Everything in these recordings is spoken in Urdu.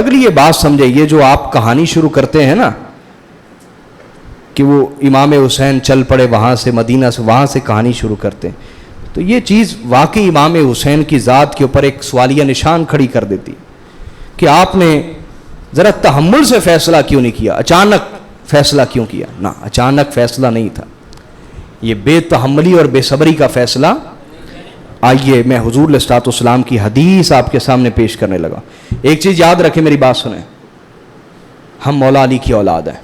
اگلی یہ بات سمجھے، یہ جو آپ کہانی شروع کرتے ہیں نا کہ وہ امام حسین چل پڑے وہاں سے مدینہ سے، وہاں سے کہانی شروع کرتے ہیں، تو یہ چیز واقعی امام حسین کی ذات کے اوپر ایک سوالیہ نشان کھڑی کر دیتی کہ آپ نے ذرا تحمل سے فیصلہ کیوں نہیں کیا، اچانک فیصلہ کیوں کیا؟ نہ، اچانک فیصلہ نہیں تھا، یہ بے تحملی اور بے صبری کا فیصلہ۔ آئیے میں حضور علیہ الصلوۃ والسلام کی حدیث آپ کے سامنے پیش کرنے لگا۔ ایک چیز یاد رکھیں، میری بات سنیں، ہم مولا علی کی اولاد ہیں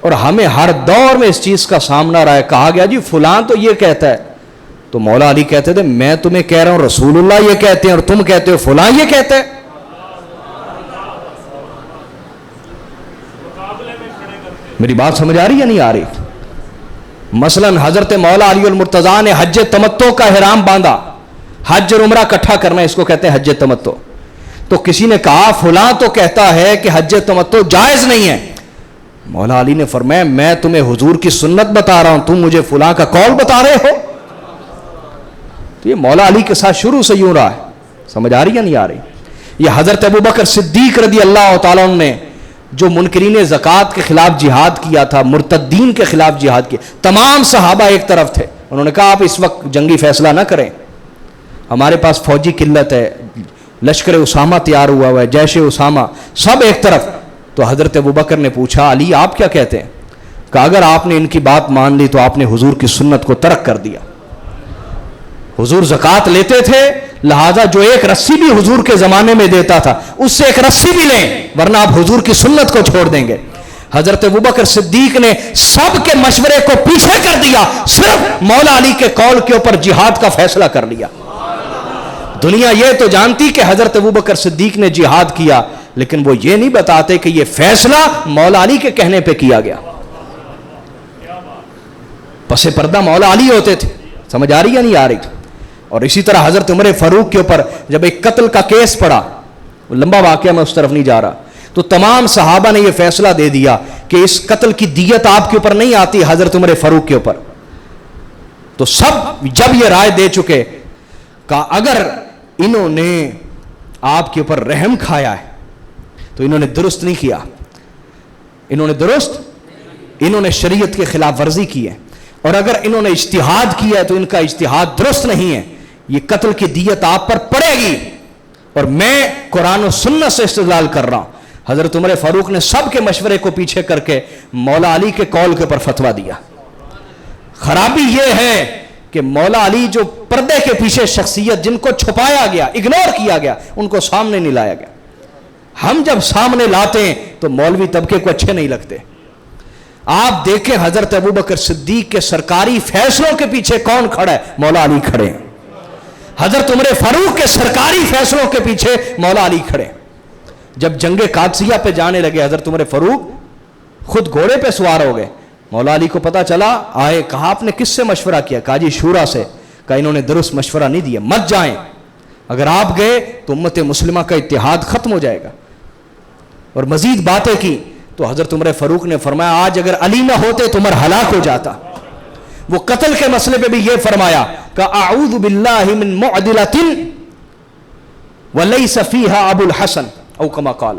اور ہمیں ہر دور میں اس چیز کا سامنا رہا ہے۔ کہا گیا جی فلاں تو یہ کہتا ہے، تو مولا علی کہتے تھے میں تمہیں کہہ رہا ہوں رسول اللہ یہ کہتے ہیں اور تم کہتے ہو فلاں یہ کہتا ہے۔ میری بات سمجھ آ رہی یا نہیں آ رہی؟ مثلا حضرت مولا علی المرتضیٰ نے حج تمتع کا احرام باندھا، حج اور عمرہ اکٹھا کرنا، اس کو کہتے ہیں حج تمتع۔ تو کسی نے کہا فلاں تو کہتا ہے کہ حج تمتع جائز نہیں ہے، مولا علی نے فرمایا میں تمہیں حضور کی سنت بتا رہا ہوں، تم مجھے فلاں کا قول بتا رہے ہو۔ تو یہ مولا علی کے ساتھ شروع سے یوں رہا ہے، سمجھ آ رہی یا نہیں آ رہی؟ یہ حضرت ابوبکر صدیق رضی اللہ تعالیٰ عنہ نے جو منکرین زکوٰۃ کے خلاف جہاد کیا تھا، مرتدین کے خلاف جہاد کیا، تمام صحابہ ایک طرف تھے، انہوں نے کہا آپ اس وقت جنگی فیصلہ نہ کریں، ہمارے پاس فوجی قلت ہے، لشکر اسامہ تیار ہوا ہوا ہے، جیش اسامہ، سب ایک طرف۔ تو حضرت ابوبکر نے پوچھا علی آپ کیا کہتے ہیں؟ کہ اگر آپ نے ان کی بات مان لی تو آپ نے حضور کی سنت کو ترک کر دیا۔ حضور زکوٰۃ لیتے تھے، لہذا جو ایک رسی بھی حضور کے زمانے میں دیتا تھا اس سے ایک رسی بھی لیں، ورنہ آپ حضور کی سنت کو چھوڑ دیں گے۔ حضرت ابوبکر صدیق نے سب کے مشورے کو پیچھے کر دیا، صرف مولا علی کے قول کے اوپر جہاد کا فیصلہ کر لیا۔ دنیا یہ تو جانتی کہ حضرت ابوبکر صدیق نے جہاد کیا، لیکن وہ یہ نہیں بتاتے کہ یہ فیصلہ مولا علی کے کہنے پہ کیا گیا۔ پس پردہ مولا علی ہوتے تھے، سمجھ آ رہی یا نہیں آ رہی؟ اور اسی طرح حضرت عمر فاروق کے اوپر جب ایک قتل کا کیس پڑا، لمبا واقعہ میں اس طرف نہیں جا رہا، تو تمام صحابہ نے یہ فیصلہ دے دیا کہ اس قتل کی دیت آپ کے اوپر نہیں آتی، حضرت عمر فاروق کے اوپر۔ تو سب جب یہ رائے دے چکے کہ اگر انہوں نے آپ کے اوپر رحم کھایا ہے تو انہوں نے درست نہیں کیا، انہوں نے شریعت کے خلاف ورزی کی ہے، اور اگر انہوں نے اجتہاد کیا ہے تو ان کا اجتہاد درست نہیں ہے، یہ قتل کی دیت آپ پر پڑے گی، اور میں قرآن و سنت سے استدلال کر رہا ہوں۔ حضرت عمر فاروق نے سب کے مشورے کو پیچھے کر کے مولا علی کے قول کے اوپر فتویٰ دیا۔ خرابی یہ ہے کہ مولا علی جو پردے کے پیچھے شخصیت، جن کو چھپایا گیا، اگنور کیا گیا، ان کو سامنے نہیں لایا گیا۔ ہم جب سامنے لاتے ہیں تو مولوی طبقے کو اچھے نہیں لگتے۔ آپ دیکھیں حضرت ابوبکر صدیق کے سرکاری فیصلوں کے پیچھے کون کھڑا ہے؟ مولا علی کھڑے ہیں۔ حضرت عمر فاروق کے سرکاری فیصلوں کے پیچھے مولا علی کھڑے ہیں۔ جب جنگ قادسیہ پہ جانے لگے حضرت عمر فاروق خود گھوڑے پہ سوار ہو گئے، مولا علی کو پتا چلا، آئے، کہا آپ نے کس سے مشورہ کیا؟ کہا جی شورا سے۔ کہا انہوں نے درست مشورہ نہیں دیا، مت جائیں، اگر آپ گئے تو امت مسلمہ کا اتحاد ختم ہو جائے گا۔ اور مزید باتیں کی تو حضرت عمر فاروق نے فرمایا آج اگر علی نہ ہوتے تو عمر ہلاک ہو جاتا۔ وہ قتل کے مسئلے پہ بھی یہ فرمایا کہ اعوذ باللہ من معدلۃ ولیس فیہا ابو الحسن او کما قال۔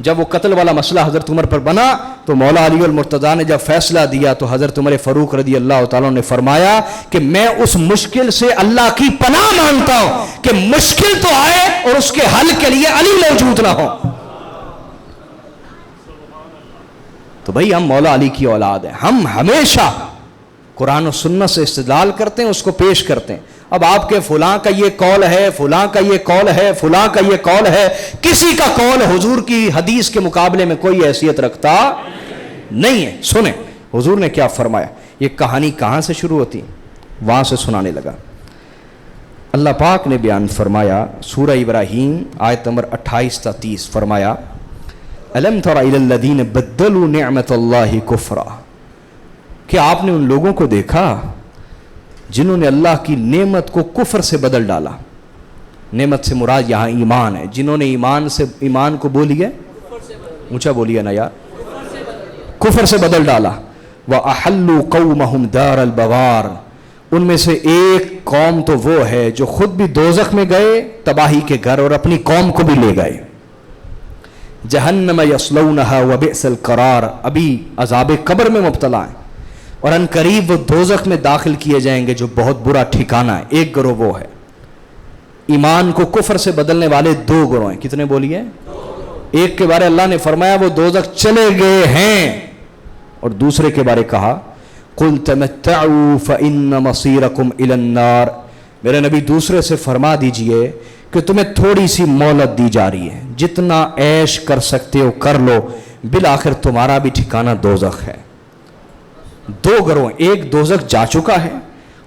جب وہ قتل والا مسئلہ حضرت عمر پر بنا تو مولا علی المرتضیٰ نے جب فیصلہ دیا تو حضرت عمر فاروق رضی اللہ تعالیٰ نے فرمایا کہ میں اس مشکل سے اللہ کی پناہ مانگتا ہوں کہ مشکل تو آئے اور اس کے حل کے لیے علی موجود نہ ہو۔ تو بھائی ہم مولا علی کی اولاد ہیں، ہم ہمیشہ قرآن و سنت سے استدلال کرتے ہیں، اس کو پیش کرتے ہیں۔ اب آپ کے فلاں کا یہ قول ہے، فلاں کا یہ قول ہے، فلاں کا یہ قول ہے، کسی کا قول حضور کی حدیث کے مقابلے میں کوئی حیثیت رکھتا نہیں ہے۔ سنیں حضور نے کیا فرمایا۔ یہ کہانی کہاں سے شروع ہوتی، وہاں سے سنانے لگا۔ اللہ پاک نے بیان فرمایا سورہ ابراہیم آیت نمبر 28 تا 30، فرمایا الم تر الی الذین بدلوا نعمت اللہ کفرا، کہ آپ نے ان لوگوں کو دیکھا جنہوں نے اللہ کی نعمت کو کفر سے بدل ڈالا۔ نعمت سے مراد یہاں ایمان ہے، جنہوں نے ایمان کو بولیے، اونچا بولیے نا یار، کفر سے بدل ڈالا۔ وَأَحَلُّوا قَوْمَهُمْ دَارَ الْبَوَارِ، ان میں سے ایک قوم تو وہ ہے جو خود بھی دوزخ میں گئے تباہی کے گھر اور اپنی قوم کو بھی لے گئے. جہنم یصلونہا وبئس القرار, ابھی عذاب قبر میں مبتلا ہیں اور ان قریب وہ دوزخ میں داخل کیے جائیں گے جو بہت برا ٹھکانہ ہے. ایک گروہ وہ ہے ایمان کو کفر سے بدلنے والے, دو گروہ ہیں. کتنے بولیے؟ ایک کے بارے اللہ نے فرمایا وہ دوزخ چلے گئے ہیں, اور دوسرے کے بارے کہا قل تمتعوا فإن مصيركم إلى النار. میرے نبی دوسرے سے فرما دیجئے کہ تمہیں تھوڑی سی مہلت دی جا رہی ہے, جتنا عیش کر سکتے ہو کر لو, بالآخر تمہارا بھی ٹھکانہ دوزخ ہے. دو گروہ, ایک دوزخ جا چکا ہے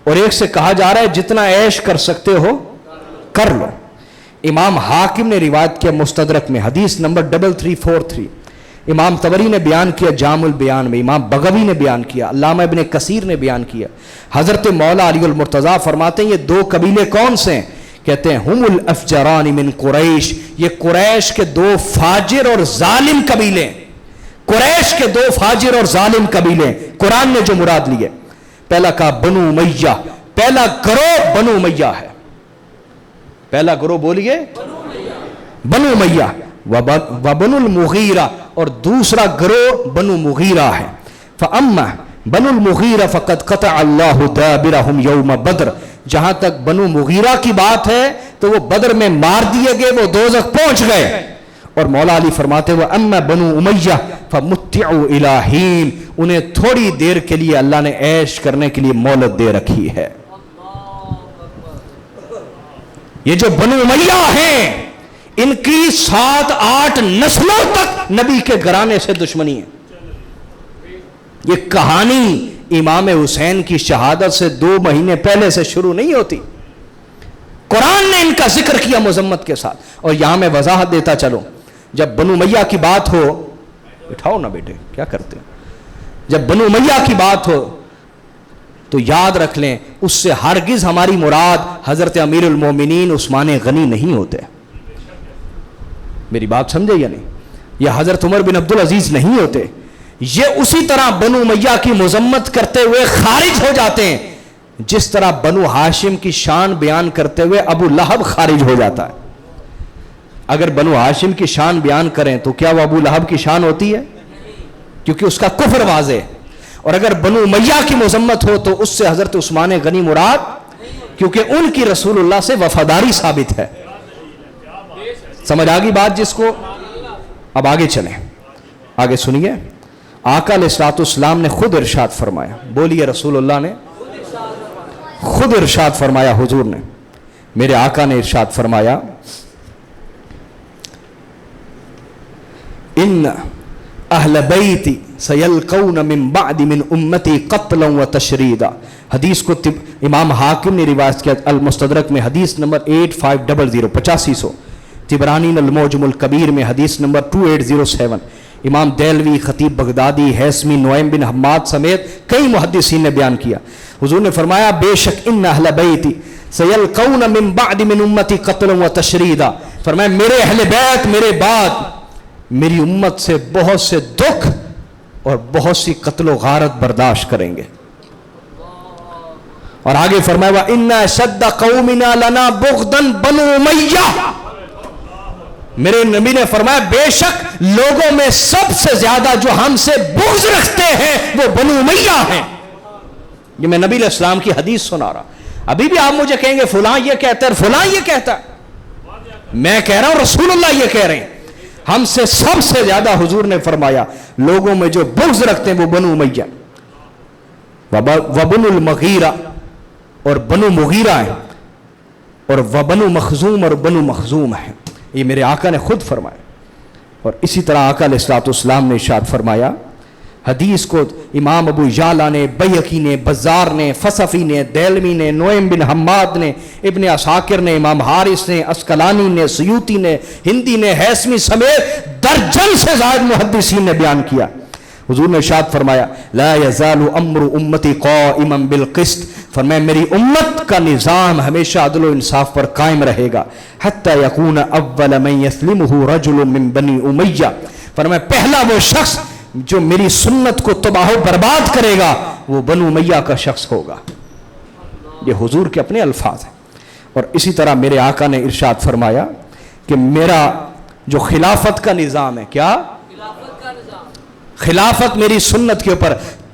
اور ایک سے کہا جا رہا ہے جتنا عیش کر سکتے ہو کر لو. امام حاکم نے روایت کیا مستدرک میں, حدیث نمبر 3343. امام طبری نے بیان کیا جامع البیان میں, امام بغوی نے بیان کیا, علامہ ابن کثیر نے بیان کیا. حضرت مولا علی المرتضیٰ فرماتے ہیں یہ دو قبیلے کون سے ہیں؟ کہتے ہیں ہم الافجران من قریش, یہ قریش کے دو فاجر اور ظالم قبیلے. قریش کے دو فاجر اور ظالم قبیلے قرآن نے جو مراد لیے. پہلا کہا بنو امیہ, پہلا گروہ بنو امیہ ہے. پہلا گروہ بولیے بنو امیہ. وبنو المغیرہ, اور دوسرا گروہ بنو مغیرہ ہے. فاما بنو المغیرہ فقد قطع اللہ دابرہم یوم بدر. جہاں تک بنو مغیرہ کی بات ہے تو وہ بدر میں مار دیے گئے, وہ دوزخ پہنچ گئے. اور مولا علی فرماتے ہیں واما بنو امیہ فمتعوا الی حین, انہیں تھوڑی دیر کے لیے اللہ نے عیش کرنے کے لیے مہلت دے رکھی ہے. یہ جو بنو امیہ ہیں ان کی 7-8 نسلوں تک نبی کے گھرانے سے دشمنی ہے. یہ کہانی امام حسین کی شہادت سے 2 مہینے پہلے سے شروع نہیں ہوتی. قرآن نے ان کا ذکر کیا مذمت کے ساتھ. اور یہاں میں وضاحت دیتا چلوں, جب بنو امیہ کی بات ہو, بٹھاؤ نا بیٹے کیا کرتے ہیں, جب بنو امیہ کی بات ہو تو یاد رکھ لیں اس سے ہرگز ہماری مراد حضرت امیر المومنین عثمان غنی نہیں ہوتے. میری بات سمجھے یا نہیں؟ یہ حضرت عمر بن عبدالعزیز نہیں ہوتے. یہ اسی طرح بنو امیہ کی مذمت کرتے ہوئے خارج ہو جاتے ہیں جس طرح بنو ہاشم کی شان بیان کرتے ہوئے ابو لہب خارج ہو جاتا ہے. اگر بنو ہاشم کی شان بیان کریں تو کیا وہ ابو لہب کی شان ہوتی ہے؟ کیونکہ اس کا کفر واضح ہے. اور اگر بنو امیہ کی مذمت ہو تو اس سے حضرت عثمان غنی مراد, کیونکہ ان کی رسول اللہ سے وفاداری ثابت ہے. سمجھ آگی بات جس کو؟ اب آگے چلیں, آگے سنیے. آقا علیہ الصلوۃ والسلام نے خود ارشاد فرمایا, بولیے رسول اللہ نے خود ارشاد فرمایا, حضور نے, میرے آقا نے ارشاد فرمایا ان اہل بیتی سیلقون من بعد من امتی قتلا و تشریدا. حدیث کو امام حاکم نے روایت کیا المستدرک میں, حدیث نمبر 8500 8500. طبرانی المعجم الکبیر میں حدیث نمبر 2807. امام دہلوی, خطیب بغدادی, ہیثمی, نعیم بن حماد سمیت کئی محدثین نے بیان کیا. حضور نے فرمایا بے شک ان اہل بیتی سیلقون من بعد من امتی قتلا و تشریدا. فرمایا میرے اہل بیت میرے بعد میری امت سے بہت سے دکھ اور بہت سی قتل و غارت برداشت کریں گے. اور آگے فرمایا وَإِنَّا شَدَّ قَوْمِنَا لَنَا بُغْضًا بَنُو امیہ. میرے نبی نے فرمایا بے شک لوگوں میں سب سے زیادہ جو ہم سے بغض رکھتے ہیں وہ بنو امیہ ہیں. یہ میں نبی علیہ السلام کی حدیث سنا رہا. ابھی بھی آپ مجھے کہیں گے فلاں یہ کہتا ہے فلاں یہ کہتا ہے, میں کہہ رہا ہوں رسول اللہ یہ کہہ رہے ہیں. ہم سے سب سے زیادہ حضور نے فرمایا لوگوں میں جو بغض رکھتے ہیں وہ بنو امیہ. وبنو المغیرہ, اور بنو مغیرہ ہیں, اور وبنو مخزوم, اور بنو مخزوم ہیں. یہ میرے آقا نے خود فرمایا. اور اسی طرح آقا علیہ الصلوۃ والسلام نے ارشاد فرمایا, حدیث کو امام ابو یعلا نے, بیہقی نے, بزار نے, فصفی نے, دہلوی نے, نعیم بن حماد نے, ابن عساکر نے, امام حارث نے, اسقلانی نے, سیوطی نے, ہندی نے, ہیثمی سمیت درجن سے زائد محدثین نے بیان کیا. حضور نے ارشاد فرمایا لا یزال امر امتی قائما بالقسط. فرمایا میری امت کا نظام ہمیشہ عدل و انصاف پر قائم رہے گا. حتی یکون اول من یسلمہ رجل من بنی امیہ. فرمایا پہلا وہ شخص جو میری سنت کو تباہ و برباد کرے گا وہ بنو امیہ کا شخص ہوگا. یہ حضور کے اپنے الفاظ ہیں. اور اسی طرح میرے آقا نے ارشاد فرمایا کہ میرا جو خلافت کا نظام ہے، کیا خلافت میری سنت کے اوپر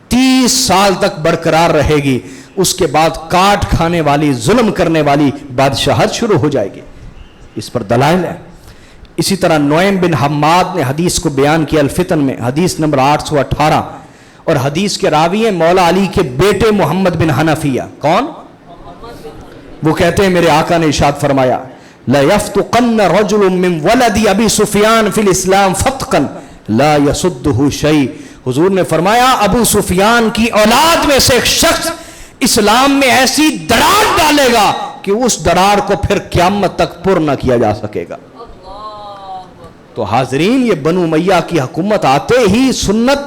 30 سال تک برقرار رہے گی، اس کے بعد کاٹ کھانے والی، ظلم کرنے والی بادشاہت شروع ہو جائے گی. اس پر دلائل ہے. اسی طرح نعیم بن حماد نے حدیث کو بیان کیا الفتن میں، حدیث نمبر 818، اور حدیث کے راوی ہیں مولا علی کے بیٹے محمد بن حنفیہ. کون؟ وہ کہتے ہیں میرے آقا نے ارشاد فرمایا لَيَفْتُقَنَّ رَجُلٌ مِّن وَلَدِ أَبِي سُفْيَانَ فِي الْإِسْلَامِ فَتْقًا لَا يَصُدُّهُ شَيْءٌ. حضور نے فرمایا ابو سفیان کی اولاد میں سے ایک شخص اسلام میں ایسی دراڑ ڈالے گا کہ اس دراڑ کو پھر قیامت تک پر نہ کیا جا سکے گا. تو حاضرین، یہ بنو امیہ کی حکومت آتے ہی سنت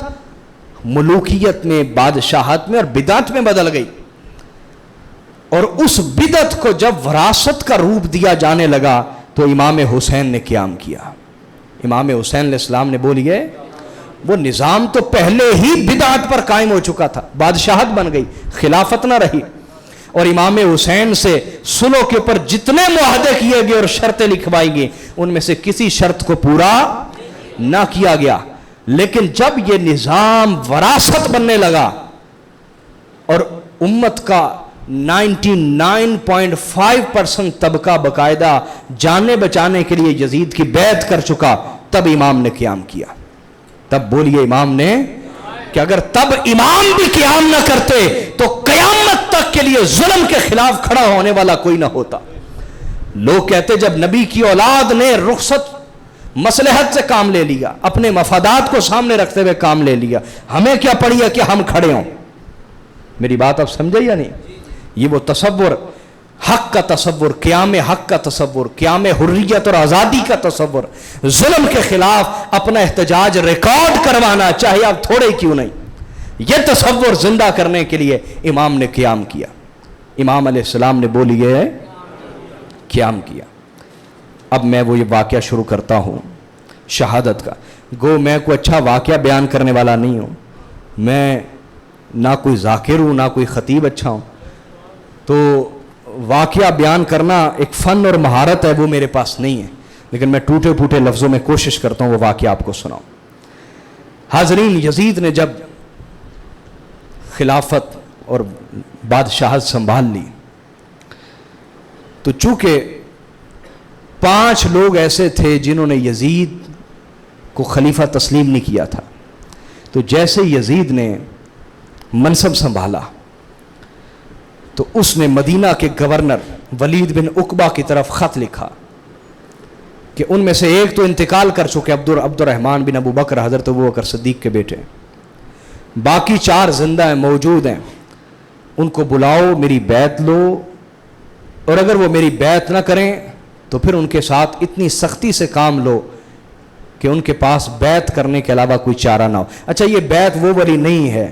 ملوکیت میں، بادشاہت میں اور بدعت میں بدل گئی. اور اس بدعت کو جب وراثت کا روپ دیا جانے لگا تو امام حسین نے قیام کیا. امام حسین علیہ السلام نے بولیے وہ نظام تو پہلے ہی بدعت پر قائم ہو چکا تھا، بادشاہت بن گئی، خلافت نہ رہی. اور امام حسین سے صلح کے اوپر جتنے معاہدے کیے گئے اور شرطیں لکھوائی گئی، ان میں سے کسی شرط کو پورا نہ کیا گیا. لیکن جب یہ نظام وراثت بننے لگا اور امت کا 99.5% طبقہ باقاعدہ جانے بچانے کے لیے یزید کی بیعت کر چکا، تب امام نے قیام کیا. تب بولیے امام نے کہ اگر تب امام بھی قیام نہ کرتے تو قیامت تک کے لیے ظلم کے خلاف کھڑا ہونے والا کوئی نہ ہوتا. لوگ کہتے جب نبی کی اولاد نے رخصت مصلحت سے کام لے لیا، اپنے مفادات کو سامنے رکھتے ہوئے کام لے لیا، ہمیں کیا پڑی ہے کہ ہم کھڑے ہوں. میری بات اب سمجھے یا نہیں؟ یہ وہ تصور، حق کا تصور، قیام حق کا تصور، قیام حریت اور آزادی کا تصور، ظلم کے خلاف اپنا احتجاج ریکارڈ کروانا چاہے آپ تھوڑے کیوں نہیں، یہ تصور زندہ کرنے کے لیے امام نے قیام کیا. امام علیہ السلام نے بولیے قیام کیا. اب میں وہ یہ واقعہ شروع کرتا ہوں شہادت کا. گو میں کوئی اچھا واقعہ بیان کرنے والا نہیں ہوں، میں نہ کوئی ذاکر ہوں نہ کوئی خطیب اچھا ہوں، تو واقعہ بیان کرنا ایک فن اور مہارت ہے، وہ میرے پاس نہیں ہے. لیکن میں ٹوٹے پھوٹے لفظوں میں کوشش کرتا ہوں وہ واقعہ آپ کو سناؤں. حاضرین، یزید نے جب خلافت اور بادشاہت سنبھال لی تو چونکہ 5 لوگ ایسے تھے جنہوں نے یزید کو خلیفہ تسلیم نہیں کیا تھا. تو جیسے یزید نے منصب سنبھالا تو اس نے مدینہ کے گورنر ولید بن عقبہ کی طرف خط لکھا کہ ان میں سے ایک تو انتقال کر چکے، عبد الرحمن بن ابو بکر، حضرت ابو بکر صدیق کے بیٹے، باقی 4 زندہ ہیں، موجود ہیں، ان کو بلاؤ، میری بیعت لو، اور اگر وہ میری بیعت نہ کریں تو پھر ان کے ساتھ اتنی سختی سے کام لو کہ ان کے پاس بیعت کرنے کے علاوہ کوئی چارہ نہ ہو. اچھا، یہ بیعت وہ والی نہیں ہے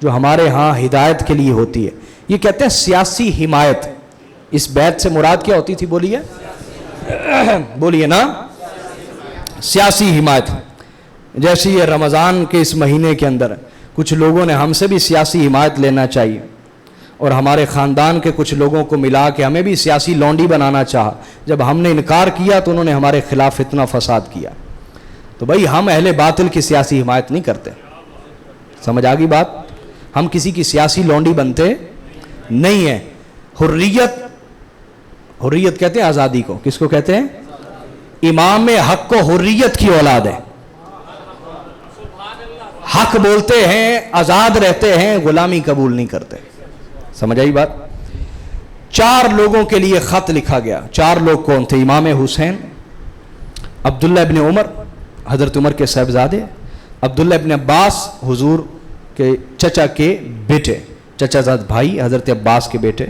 جو ہمارے ہاں ہدایت کے لیے ہوتی ہے، یہ کہتے ہیں سیاسی حمایت. اس بیعت سے مراد کیا ہوتی تھی؟ بولیے نا، سیاسی حمایت. جیسے یہ رمضان کے اس مہینے کے اندر کچھ لوگوں نے ہم سے بھی سیاسی حمایت لینا چاہیے، اور ہمارے خاندان کے کچھ لوگوں کو ملا کے ہمیں بھی سیاسی لونڈی بنانا چاہا. جب ہم نے انکار کیا تو انہوں نے ہمارے خلاف اتنا فساد کیا. تو بھائی ہم اہل باطل کی سیاسی حمایت نہیں کرتے. سمجھ آ گئی بات؟ ہم کسی کی سیاسی لونڈی بنتے نہیں ہیں. حریت کہتے ہیں آزادی کو. کس کو کہتے ہیں؟ امام حق کو حریت کی اولاد ہے. حق بولتے ہیں، آزاد رہتے ہیں، غلامی قبول نہیں کرتے. سمجھ آئی بات؟ 4 لوگوں کے لیے خط لکھا گیا. 4 لوگ کون تھے؟ امام حسین، عبداللہ ابن عمر، حضرت عمر کے صاحبزادے، عبداللہ ابن عباس، حضور کے چچا کے بیٹے، چچا زاد بھائی حضرت عباس کے بیٹے،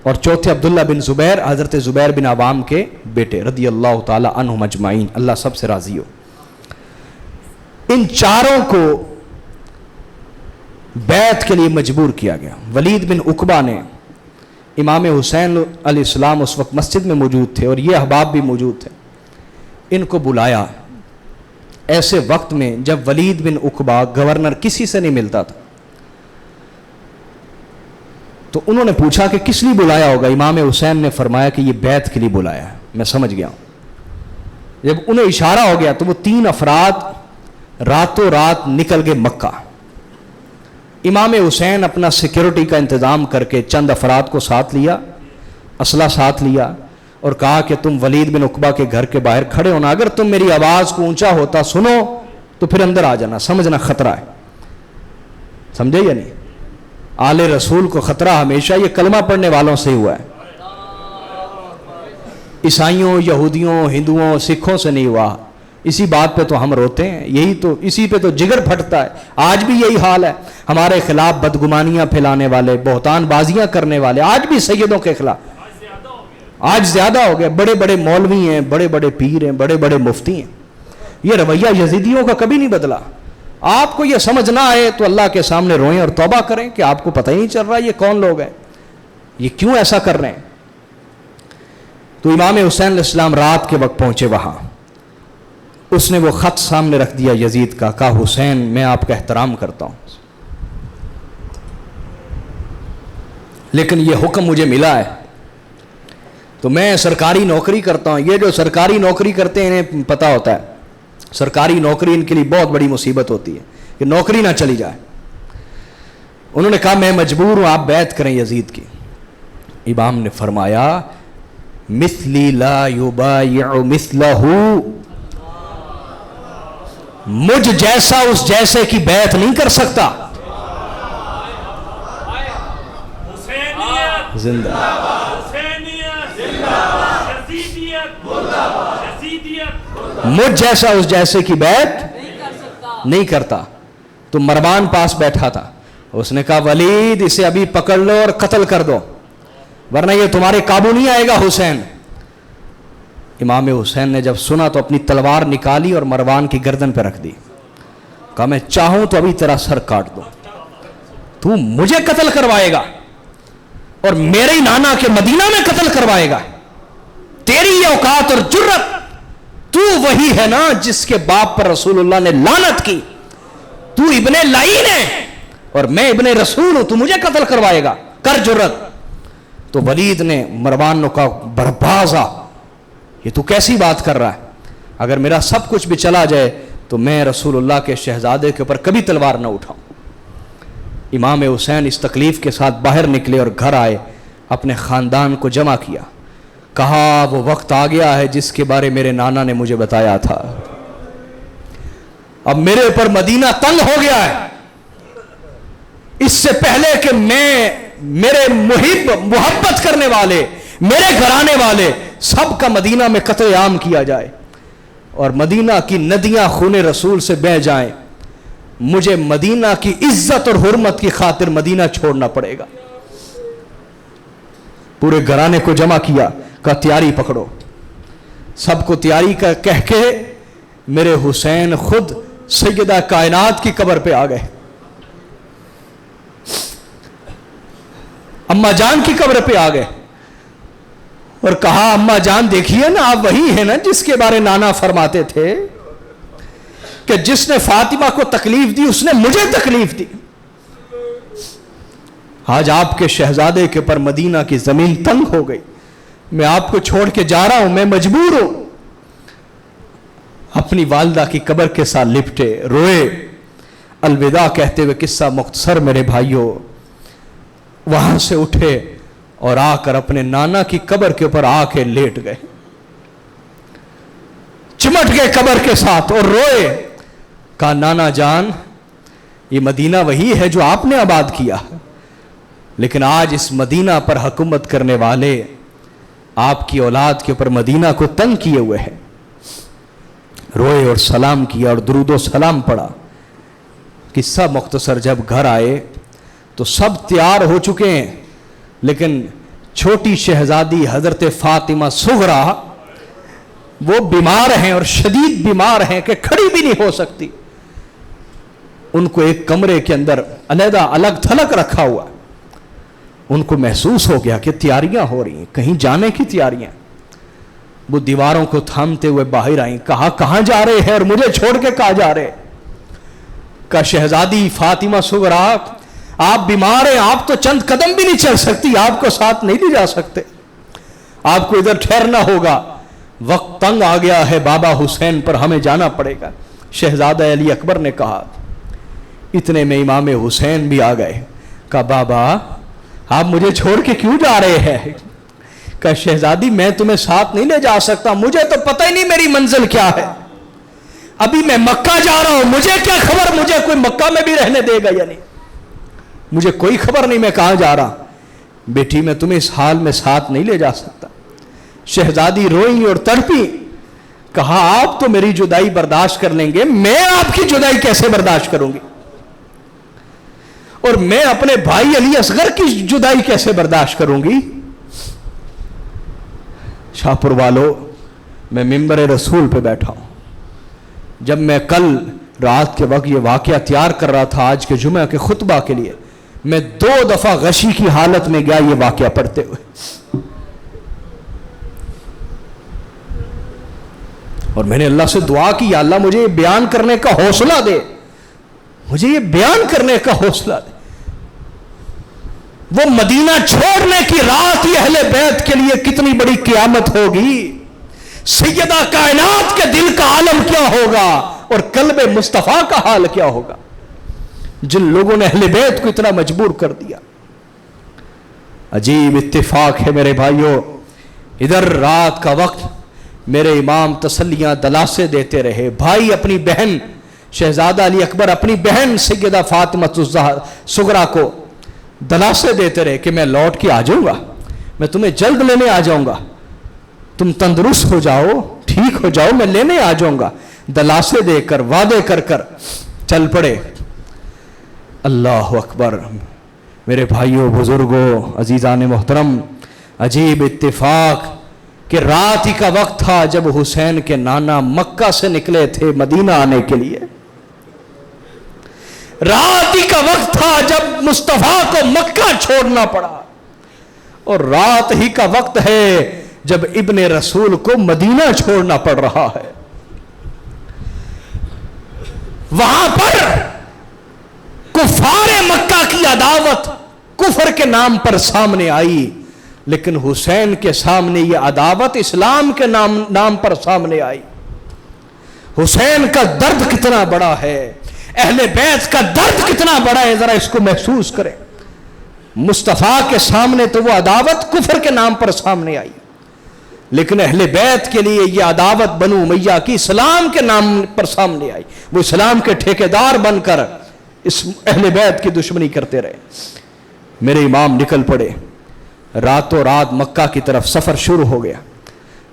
اور چوتھے عبداللہ بن زبیر، حضرت زبیر بن عوام کے بیٹے، رضی اللہ تعالی عنہم اجمعین، اللہ سب سے راضی ہو. ان 4 کو بیعت کے لیے مجبور کیا گیا. ولید بن عقبہ نے، امام حسین علیہ السلام اس وقت مسجد میں موجود تھے اور یہ احباب بھی موجود تھے، ان کو بلایا ایسے وقت میں جب ولید بن عقبہ گورنر کسی سے نہیں ملتا تھا. تو انہوں نے پوچھا کہ کس لیے بلایا ہوگا؟ امام حسین نے فرمایا کہ یہ بیعت کے لیے بلایا ہے۔ میں سمجھ گیا ہوں۔ جب انہیں اشارہ ہو گیا تو وہ 3 افراد راتوں رات نکل گئے مکہ۔ امام حسین اپنا سیکیورٹی کا انتظام کر کے چند افراد کو ساتھ لیا، اسلحہ ساتھ لیا، اور کہا کہ تم ولید بن عقبہ کے گھر کے باہر کھڑے ہونا، اگر تم میری آواز کو اونچا ہوتا سنو تو پھر اندر آ جانا، سمجھنا خطرہ ہے۔ سمجھے یا نہیں؟ آل رسول کو خطرہ ہمیشہ یہ کلمہ پڑھنے والوں سے ہوا ہے، عیسائیوں، یہودیوں، ہندوؤں، سکھوں سے نہیں ہوا۔ اسی بات پہ تو ہم روتے ہیں، یہی تو، اسی پہ تو جگر پھٹتا ہے۔ آج بھی یہی حال ہے، ہمارے خلاف بدگمانیاں پھیلانے والے، بہتان بازیاں کرنے والے آج بھی سیدوں کے خلاف، آج زیادہ ہو گئے۔ بڑے بڑے مولوی ہیں، بڑے بڑے پیر ہیں، بڑے بڑے مفتی ہیں۔ یہ رویہ یزیدیوں کا کبھی نہیں بدلا۔ آپ کو یہ سمجھ نہ آئے تو اللہ کے سامنے روئیں اور توبہ کریں کہ آپ کو پتہ ہی نہیں چل رہا یہ کون لوگ ہیں، یہ کیوں ایسا کر رہے ہیں۔ تو امام حسین علیہ السلام رات کے وقت پہنچے وہاں، اس نے وہ خط سامنے رکھ دیا یزید کا، کہا حسین میں آپ کا احترام کرتا ہوں، لیکن یہ حکم مجھے ملا ہے تو میں سرکاری نوکری کرتا ہوں۔ یہ جو سرکاری نوکری کرتے ہیں انہیں پتہ ہوتا ہے سرکاری نوکری ان کے لیے بہت بڑی مصیبت ہوتی ہے کہ نوکری نہ چلی جائے۔ انہوں نے کہا میں مجبور ہوں، آپ بیعت کریں یزید کی۔ امام نے فرمایا مثلی لا یبایع مثلہ، مجھ جیسا اس جیسے کی بیعت نہیں کر سکتا۔ زندہ مجھ جیسا اس جیسے کی بیعت نہیں کرتا۔ تو مروان پاس بیٹھا تھا، اس نے کہا ولید اسے ابھی پکڑ لو اور قتل کر دو ورنہ یہ تمہارے قابو نہیں آئے گا حسین۔ امام حسین نے جب سنا تو اپنی تلوار نکالی اور مروان کی گردن پہ رکھ دی، کہا میں چاہوں تو ابھی تیرا سر کاٹ دو، تو مجھے قتل کروائے گا اور میرے نانا کے مدینہ میں قتل کروائے گا؟ تیری یہ اوقات اور جرت، تو وہی ہے نا جس کے باپ پر رسول اللہ نے لعنت کی، تو ابن لعین ہے اور میں ابن رسول ہوں، تو مجھے قتل کروائے گا، کر جرت۔ تو ولید نے مروان نے کہا بربازا، یہ تو کیسی بات کر رہا ہے؟ اگر میرا سب کچھ بھی چلا جائے تو میں رسول اللہ کے شہزادے کے اوپر کبھی تلوار نہ اٹھاؤں۔ امام حسین اس تکلیف کے ساتھ باہر نکلے اور گھر آئے، اپنے خاندان کو جمع کیا، کہا وہ وقت آ گیا ہے جس کے بارے میرے نانا نے مجھے بتایا تھا، اب میرے اوپر مدینہ تنگ ہو گیا ہے، اس سے پہلے کہ میں، میرے محب، محبت کرنے والے، میرے گھرانے والے سب کا مدینہ میں قتل عام کیا جائے اور مدینہ کی ندیاں خون رسول سے بہہ جائیں، مجھے مدینہ کی عزت اور حرمت کی خاطر مدینہ چھوڑنا پڑے گا۔ پورے گھرانے کو جمع کیا، کہا تیاری پکڑو، سب کو تیاری کا کہہ کے میرے حسین خود سیدہ کائنات کی قبر پہ آ گئے، اماں جان کی قبر پہ آ گئے اور کہا اماں جان دیکھیے نا، آپ وہی ہیں نا جس کے بارے نانا فرماتے تھے کہ جس نے فاطمہ کو تکلیف دی اس نے مجھے تکلیف دی، آج آپ کے شہزادے کے پر مدینہ کی زمین تنگ ہو گئی، میں آپ کو چھوڑ کے جا رہا ہوں، میں مجبور ہوں۔ اپنی والدہ کی قبر کے ساتھ لپٹے، روئے، الوداع کہتے ہوئے، قصہ مختصر میرے بھائیوں، وہاں سے اٹھے اور آ کر اپنے نانا کی قبر کے اوپر آ کے لیٹ گئے، چمٹ گئے قبر کے ساتھ اور روئے، کہا نانا جان یہ مدینہ وہی ہے جو آپ نے آباد کیا، لیکن آج اس مدینہ پر حکومت کرنے والے آپ کی اولاد کے اوپر مدینہ کو تنگ کیے ہوئے ہیں۔ روئے اور سلام کیا اور درود و سلام پڑھا۔ قصہ مختصر، جب گھر آئے تو سب تیار ہو چکے ہیں، لیکن چھوٹی شہزادی حضرت فاطمہ صغرا وہ بیمار ہیں اور شدید بیمار ہیں کہ کھڑی بھی نہیں ہو سکتی، ان کو ایک کمرے کے اندر علیحدہ الگ تھلگ رکھا ہوا۔ ان کو محسوس ہو گیا کہ تیاریاں ہو رہی ہیں، کہیں جانے کی تیاریاں۔ وہ دیواروں کو تھامتے ہوئے باہر آئیں، کہا کہاں جا رہے ہیں اور مجھے چھوڑ کے کہاں جا رہے؟ کہا شہزادی فاطمہ صغرا آپ بیمار ہیں, آپ تو چند قدم بھی نہیں چل سکتی, آپ کو ساتھ نہیں لے جا سکتے, آپ کو ادھر ٹھہرنا ہوگا, وقت تنگ آ گیا ہے بابا حسین پر, ہمیں جانا پڑے گا. شہزادہ علی اکبر نے کہا, اتنے میں امام حسین بھی آ گئے. کہا بابا آپ مجھے چھوڑ کے کیوں جا رہے ہیں؟ کہا شہزادی میں تمہیں ساتھ نہیں لے جا سکتا, مجھے تو پتہ ہی نہیں میری منزل کیا ہے, ابھی میں مکہ جا رہا ہوں, مجھے کیا خبر مجھے کوئی مکہ میں بھی رہنے دے گا یا نہیں, مجھے کوئی خبر نہیں میں کہاں جا رہا. بیٹی میں تمہیں اس حال میں ساتھ نہیں لے جا سکتا. شہزادی روئی اور تڑپی. کہا آپ تو میری جدائی برداشت کر لیں گے, میں آپ کی جدائی کیسے برداشت کروں گی, اور میں اپنے بھائی علی اصغر کی جدائی کیسے برداشت کروں گی. شاہپور والو, میں ممبر رسول پہ بیٹھا ہوں. جب میں کل رات کے وقت یہ واقعہ تیار کر رہا تھا آج کے جمعہ کے خطبہ کے لیے, میں 2 دفعہ غشی کی حالت میں گیا یہ واقعہ پڑھتے ہوئے, اور میں نے اللہ سے دعا کی, یا اللہ مجھے یہ بیان کرنے کا حوصلہ دے, مجھے یہ بیان کرنے کا حوصلہ دے. وہ مدینہ چھوڑنے کی رات یہ اہل بیت کے لیے کتنی بڑی قیامت ہوگی, سیدہ کائنات کے دل کا عالم کیا ہوگا اور قلب مصطفیٰ کا حال کیا ہوگا, جن لوگوں نے اہل بیت کو اتنا مجبور کر دیا. عجیب اتفاق ہے میرے بھائیوں, ادھر رات کا وقت میرے امام تسلیاں دلاسے دیتے رہے. بھائی اپنی بہن شہزادہ علی اکبر اپنی بہن سیدہ فاطمہ صغریٰ کو دلاسے دیتے رہے کہ میں لوٹ کے آ جاؤں گا, میں تمہیں جلد لینے آ جاؤں گا, تم تندرست ہو جاؤ, ٹھیک ہو جاؤ, میں لینے آ جاؤں گا. دلاسے دے کر وعدے کر کر چل پڑے. اللہ اکبر. میرے بھائیوں بزرگوں عزیزان محترم, عجیب اتفاق کہ رات ہی کا وقت تھا جب حسین کے نانا مکہ سے نکلے تھے مدینہ آنے کے لیے. رات ہی کا وقت تھا جب مصطفیٰ کو مکہ چھوڑنا پڑا, اور رات ہی کا وقت ہے جب ابن رسول کو مدینہ چھوڑنا پڑ رہا ہے. وہاں پر کفار مکہ کی عداوت کفر کے نام پر سامنے آئی, لیکن حسین کے سامنے یہ عداوت اسلام کے نام پر سامنے آئی. حسین کا درد کتنا بڑا ہے, اہل بیت کا درد کتنا بڑا ہے, ذرا اس کو محسوس کریں. مصطفیٰ کے سامنے تو وہ عداوت کفر کے نام پر سامنے آئی, لیکن اہل بیت کے لیے یہ عداوت بنو امیہ کی اسلام کے نام پر سامنے آئی. وہ اسلام کے ٹھیکیدار بن کر اس اہل بیت کی دشمنی کرتے رہے. میرے امام نکل پڑے, راتوں رات مکہ کی طرف سفر شروع ہو گیا.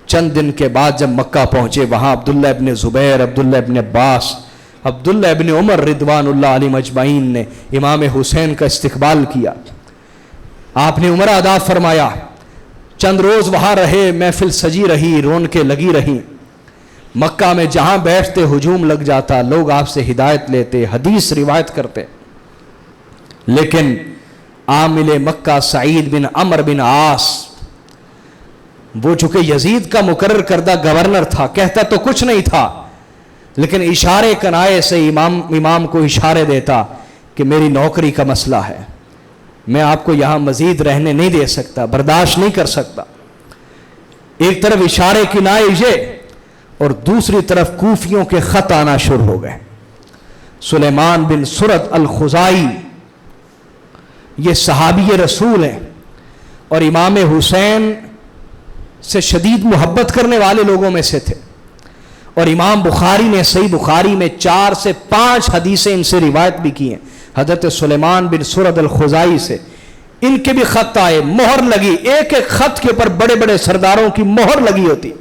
چند دن کے بعد جب مکہ پہنچے, وہاں عبداللہ ابن زبیر, عبداللہ ابن عباس, عبداللہ ابن عمر رضوان اللہ علیہ مجمعین نے امام حسین کا استقبال کیا. آپ نے عمرہ ادا فرمایا. چند روز وہاں رہے, محفل سجی رہی, رونقیں لگی رہیں. مکہ میں جہاں بیٹھتے ہجوم لگ جاتا, لوگ آپ سے ہدایت لیتے, حدیث روایت کرتے. لیکن عامل مکہ سعید بن عمرو بن عاص, وہ چونکہ یزید کا مقرر کردہ گورنر تھا, کہتا تو کچھ نہیں تھا, لیکن اشارے کنائے سے امام کو اشارے دیتا کہ میری نوکری کا مسئلہ ہے, میں آپ کو یہاں مزید رہنے نہیں دے سکتا, برداشت نہیں کر سکتا. ایک طرف اشارے کنائے یہ, اور دوسری طرف کوفیوں کے خط آنا شروع ہو گئے. سلیمان بن سرد الخزائی یہ صحابی رسول ہیں اور امام حسین سے شدید محبت کرنے والے لوگوں میں سے تھے, اور امام بخاری نے صحیح بخاری میں 4 سے 5 حدیثیں ان سے روایت بھی کی ہیں حضرت سلیمان بن سرد الخزائی سے. ان کے بھی خط آئے, مہر لگی, ایک ایک خط کے اوپر بڑے بڑے سرداروں کی مہر لگی ہوتی,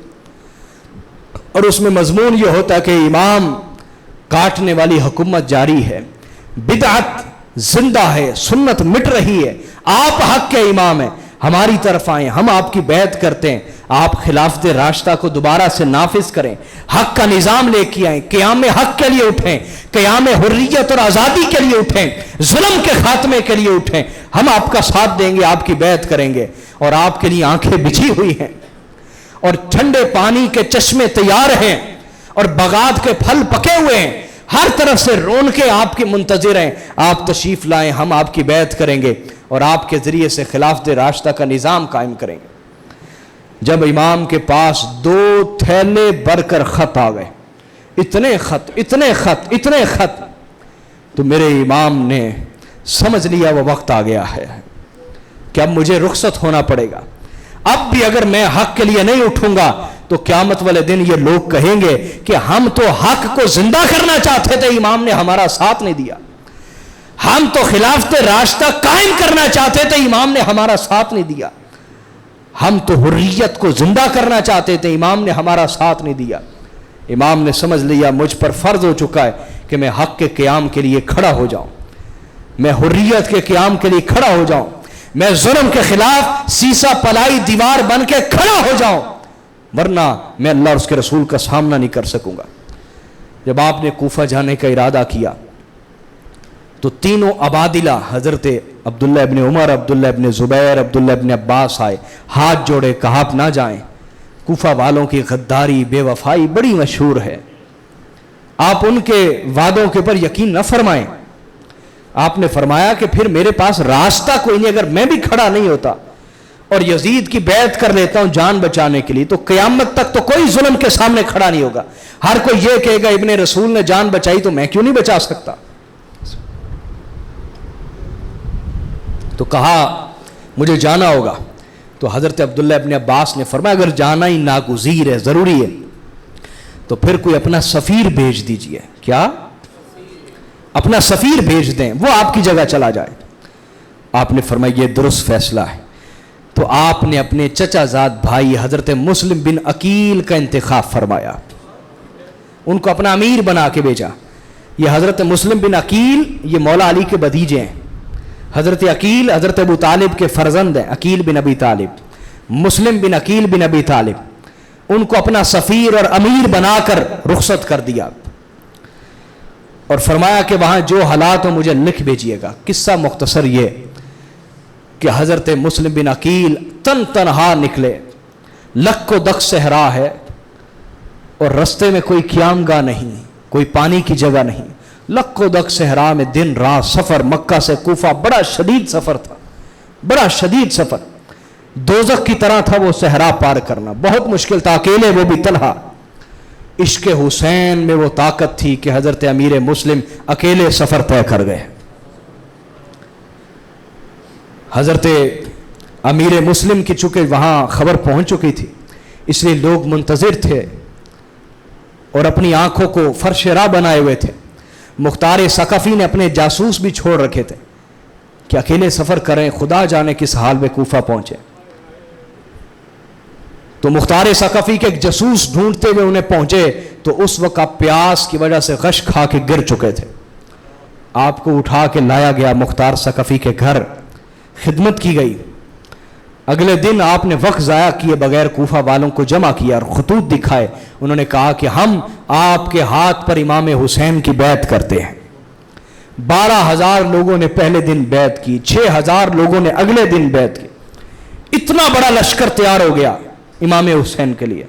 اور اس میں مضمون یہ ہوتا کہ امام کاٹنے والی حکومت جاری ہے, بدعت زندہ ہے, سنت مٹ رہی ہے, آپ حق کے امام ہیں, ہماری طرف آئیں, ہم آپ کی بیعت کرتے ہیں, آپ خلافت راشدہ کو دوبارہ سے نافذ کریں, حق کا نظام لے کے آئیں, قیام حق کے لیے اٹھیں, قیام حریت اور آزادی کے لیے اٹھیں, ظلم کے خاتمے کے لیے اٹھیں, ہم آپ کا ساتھ دیں گے, آپ کی بیعت کریں گے. اور آپ کے لیے آنکھیں بچھی ہوئی ہیں, اور ٹھنڈے پانی کے چشمے تیار ہیں, اور بغداد کے پھل پکے ہوئے ہیں, ہر طرف سے رونقیں آپ کے منتظر ہیں، آپ تشریف لائیں، ہم آپ کی بیعت کریں گے اور آپ کے ذریعے سے خلافت راشدہ کا نظام قائم کریں گے۔ جب امام کے پاس 2 تھیلے بھر کر خط آ گئے، اتنے خط، تو میرے امام نے سمجھ لیا وہ وقت آ گیا ہے کہ اب مجھے رخصت ہونا پڑے گا۔ اب بھی اگر میں حق کے لیے نہیں اٹھوں گا تو قیامت والے دن یہ لوگ کہیں گے کہ ہم تو حق کو زندہ کرنا چاہتے تھے، امام نے ہمارا ساتھ نہیں دیا۔ ہم تو خلافت راشدہ قائم کرنا چاہتے تھے، امام نے ہمارا ساتھ نہیں دیا۔ ہم تو حریت کو زندہ کرنا چاہتے تھے، امام نے ہمارا ساتھ نہیں دیا۔ امام نے سمجھ لیا مجھ پر فرض ہو چکا ہے کہ میں حق کے قیام کے لیے کھڑا ہو جاؤں، میں حریت کے قیام کے لیے کھڑا ہو جاؤں، میں ظلم کے خلاف سیسا پلائی دیوار بن کے کھڑا ہو جاؤں، ورنہ میں اللہ اور اس کے رسول کا سامنا نہیں کر سکوں گا۔ جب آپ نے کوفہ جانے کا ارادہ کیا تو تینوں عبادلہ حضرت عبداللہ ابن عمر، عبداللہ ابن زبیر، عبداللہ ابن عباس آئے، ہاتھ جوڑے، کہا آپ نہ جائیں، کوفہ والوں کی غداری، بے وفائی بڑی مشہور ہے، آپ ان کے وعدوں کے اوپر یقین نہ فرمائیں۔ آپ نے فرمایا کہ پھر میرے پاس راستہ کوئی نہیں، اگر میں بھی کھڑا نہیں ہوتا اور یزید کی بیعت کر لیتا ہوں جان بچانے کے لیے تو قیامت تک تو کوئی ظلم کے سامنے کھڑا نہیں ہوگا، ہر کوئی یہ کہے گا ابن رسول نے جان بچائی تو میں کیوں نہیں بچا سکتا۔ تو کہا مجھے جانا ہوگا، تو حضرت عبداللہ ابن عباس نے فرمایا اگر جانا ہی ناگزیر ہے، ضروری ہے، تو پھر کوئی اپنا سفیر بھیج دیجئے۔ کیا؟ اپنا سفیر بھیج دیں، وہ آپ کی جگہ چلا جائے۔ آپ نے فرمایا یہ درست فیصلہ ہے۔ تو آپ نے اپنے چچا زاد بھائی حضرت مسلم بن عقیل کا انتخاب فرمایا، ان کو اپنا امیر بنا کے بھیجا۔ یہ حضرت مسلم بن عقیل یہ مولا علی کے بھتیجے ہیں۔ حضرت عقیل حضرت ابو طالب کے فرزند ہیں، عقیل بن ابی طالب، مسلم بن عقیل بن ابی طالب، ان کو اپنا سفیر اور امیر بنا کر رخصت کر دیا اور فرمایا کہ وہاں جو حالات ہو مجھے لکھ بھیجیے گا۔ قصہ مختصر یہ کہ حضرت مسلم بن عقیل تنہا نکلے، لک و دک صحرا ہے اور رستے میں کوئی قیام گاہ نہیں، کوئی پانی کی جگہ نہیں، لک و دک صحرا میں دن رات سفر، مکہ سے کوفہ بڑا شدید سفر تھا، بڑا شدید سفر، دوزخ کی طرح تھا وہ صحرا پار کرنا، بہت مشکل تھا، اکیلے وہ بھی تنہا۔ عشق حسین میں وہ طاقت تھی کہ حضرت امیر مسلم اکیلے سفر طے کر گئے۔ حضرت امیر مسلم کی چونکہ وہاں خبر پہنچ چکی تھی اس لیے لوگ منتظر تھے اور اپنی آنکھوں کو فرش راہ بنائے ہوئے تھے۔ مختار ثقفی نے اپنے جاسوس بھی چھوڑ رکھے تھے کہ اکیلے سفر کریں، خدا جانے کس حال میں کوفہ پہنچے۔ تو مختار ثقفی کے ایک جاسوس ڈھونڈتے ہوئے انہیں پہنچے تو اس وقت آپ پیاس کی وجہ سے غش کھا کے گر چکے تھے۔ آپ کو اٹھا کے لایا گیا مختار ثقفی کے گھر، خدمت کی گئی۔ اگلے دن آپ نے وقت ضائع کیے بغیر کوفہ والوں کو جمع کیا اور خطوط دکھائے، انہوں نے کہا کہ ہم آپ کے ہاتھ پر امام حسین کی بیعت کرتے ہیں۔ 12,000 لوگوں نے پہلے دن بیعت کی، 6,000 لوگوں نے اگلے دن بیعت کی، اتنا بڑا لشکر تیار ہو گیا امام حسین کے لیے۔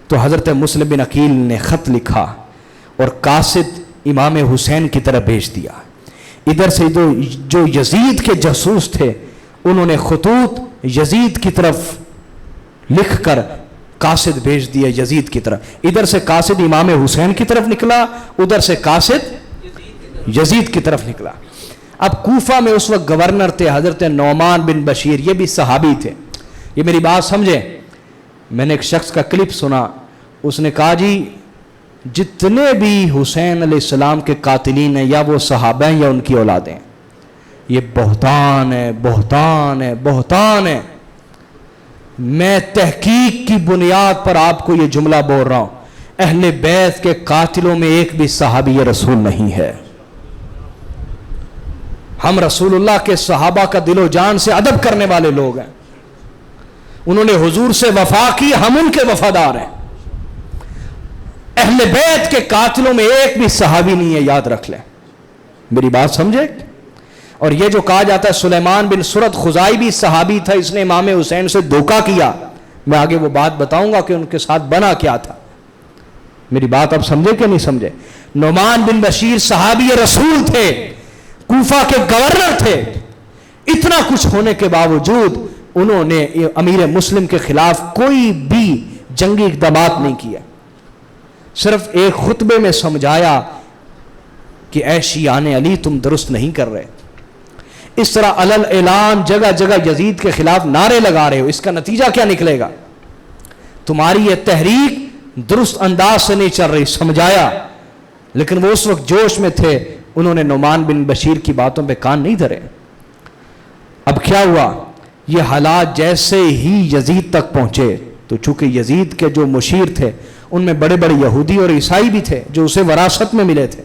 تو حضرت مسلم بن عقیل نے خط لکھا اور قاصد امام حسین کی طرف بھیج دیا۔ ادھر سے جو یزید کے جاسوس تھے انہوں نے خطوط یزید کی طرف لکھ کر قاصد بھیج دیا یزید کی طرف، ادھر سے قاصد امام حسین کی طرف نکلا، ادھر سے قاصد یزید کی طرف نکلا۔ اب کوفہ میں اس وقت گورنر تھے حضرت نعمان بن بشیر، یہ بھی صحابی تھے۔ یہ میری بات سمجھیں، میں نے ایک شخص کا کلپ سنا، اس نے کہا جی جتنے بھی حسین علیہ السلام کے قاتلین ہیں یا وہ صحابہ ہیں یا ان کی اولادیں، یہ بہتان ہے، بہتان ہے، بہتان ہے۔ میں تحقیق کی بنیاد پر آپ کو یہ جملہ بول رہا ہوں، اہل بیت کے قاتلوں میں ایک بھی صحابی رسول نہیں ہے۔ ہم رسول اللہ کے صحابہ کا دل و جان سے ادب کرنے والے لوگ ہیں، انہوں نے حضور سے وفا کی، ہم ان کے وفادار ہیں۔ اہل بیت کے قاتلوں میں ایک بھی صحابی نہیں ہے، یاد رکھ لیں، میری بات سمجھے۔ اور یہ جو کہا جاتا ہے سلیمان بن سرد خزائی بھی صحابی تھا، اس نے امام حسین سے دھوکہ کیا، میں آگے وہ بات بتاؤں گا کہ ان کے ساتھ بنا کیا تھا۔ میری بات اب سمجھے کہ نہیں سمجھے؟ نعمان بن بشیر صحابی رسول تھے، کوفہ کے گورنر تھے، اتنا کچھ ہونے کے باوجود انہوں نے امیر مسلم کے خلاف کوئی بھی جنگی اقدامات نہیں کیا، صرف ایک خطبے میں سمجھایا کہ اے شیعان علی تم درست نہیں کر رہے، اس طرح علل اعلان جگہ جگہ یزید کے خلاف نعرے لگا رہے ہو، اس کا نتیجہ کیا نکلے گا؟ تمہاری یہ تحریک درست انداز سے نہیں چل رہی، سمجھایا، لیکن وہ اس وقت جوش میں تھے، انہوں نے نعمان بن بشیر کی باتوں پہ کان نہیں دھرے۔ اب کیا ہوا؟ یہ حالات جیسے ہی یزید تک پہنچے تو چونکہ یزید کے جو مشیر تھے ان میں بڑے بڑے یہودی اور عیسائی بھی تھے جو اسے وراثت میں ملے تھے،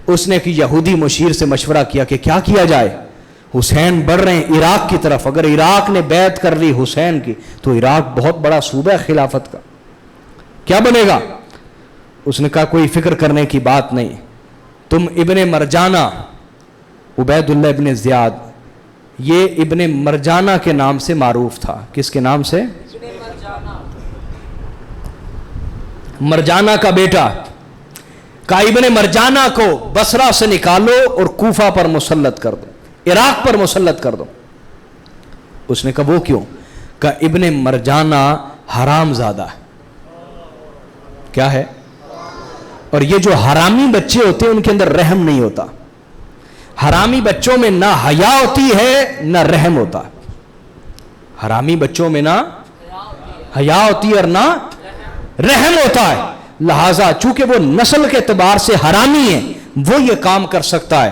اس نے کہ یہودی مشیر سے مشورہ کیا کہ کیا کیا جائے، حسین بڑھ رہے ہیں عراق کی طرف، اگر عراق نے بیعت کر لی حسین کی تو عراق بہت بڑا صوبہ ہے خلافت کا، کیا بنے گا؟ اس نے کہا کوئی فکر کرنے کی بات نہیں، تم ابن مرجانہ، عبید اللہ ابن زیاد، یہ ابن مرجانہ کے نام سے معروف تھا، کس کے نام سے؟ مرجانہ کا بیٹا، کہا ابن مرجانہ کو بصرہ سے نکالو اور کوفہ پر مسلط کر دو، عراق پر مسلط کر دو۔ اس نے کہا وہ کیوں؟ کہا ابن مرجانہ حرام زادہ ہے۔ کیا ہے؟ اور یہ جو حرامی بچے ہوتے ہیں ان کے اندر رحم نہیں ہوتا، حرامی بچوں میں نہ حیا ہوتی ہے نہ رحم ہوتا، حرامی بچوں میں نہ حیا ہوتی ہے اور نہ رحم ہوتا ہے، لہذا چونکہ وہ نسل کے اعتبار سے حرامی ہے وہ یہ کام کر سکتا ہے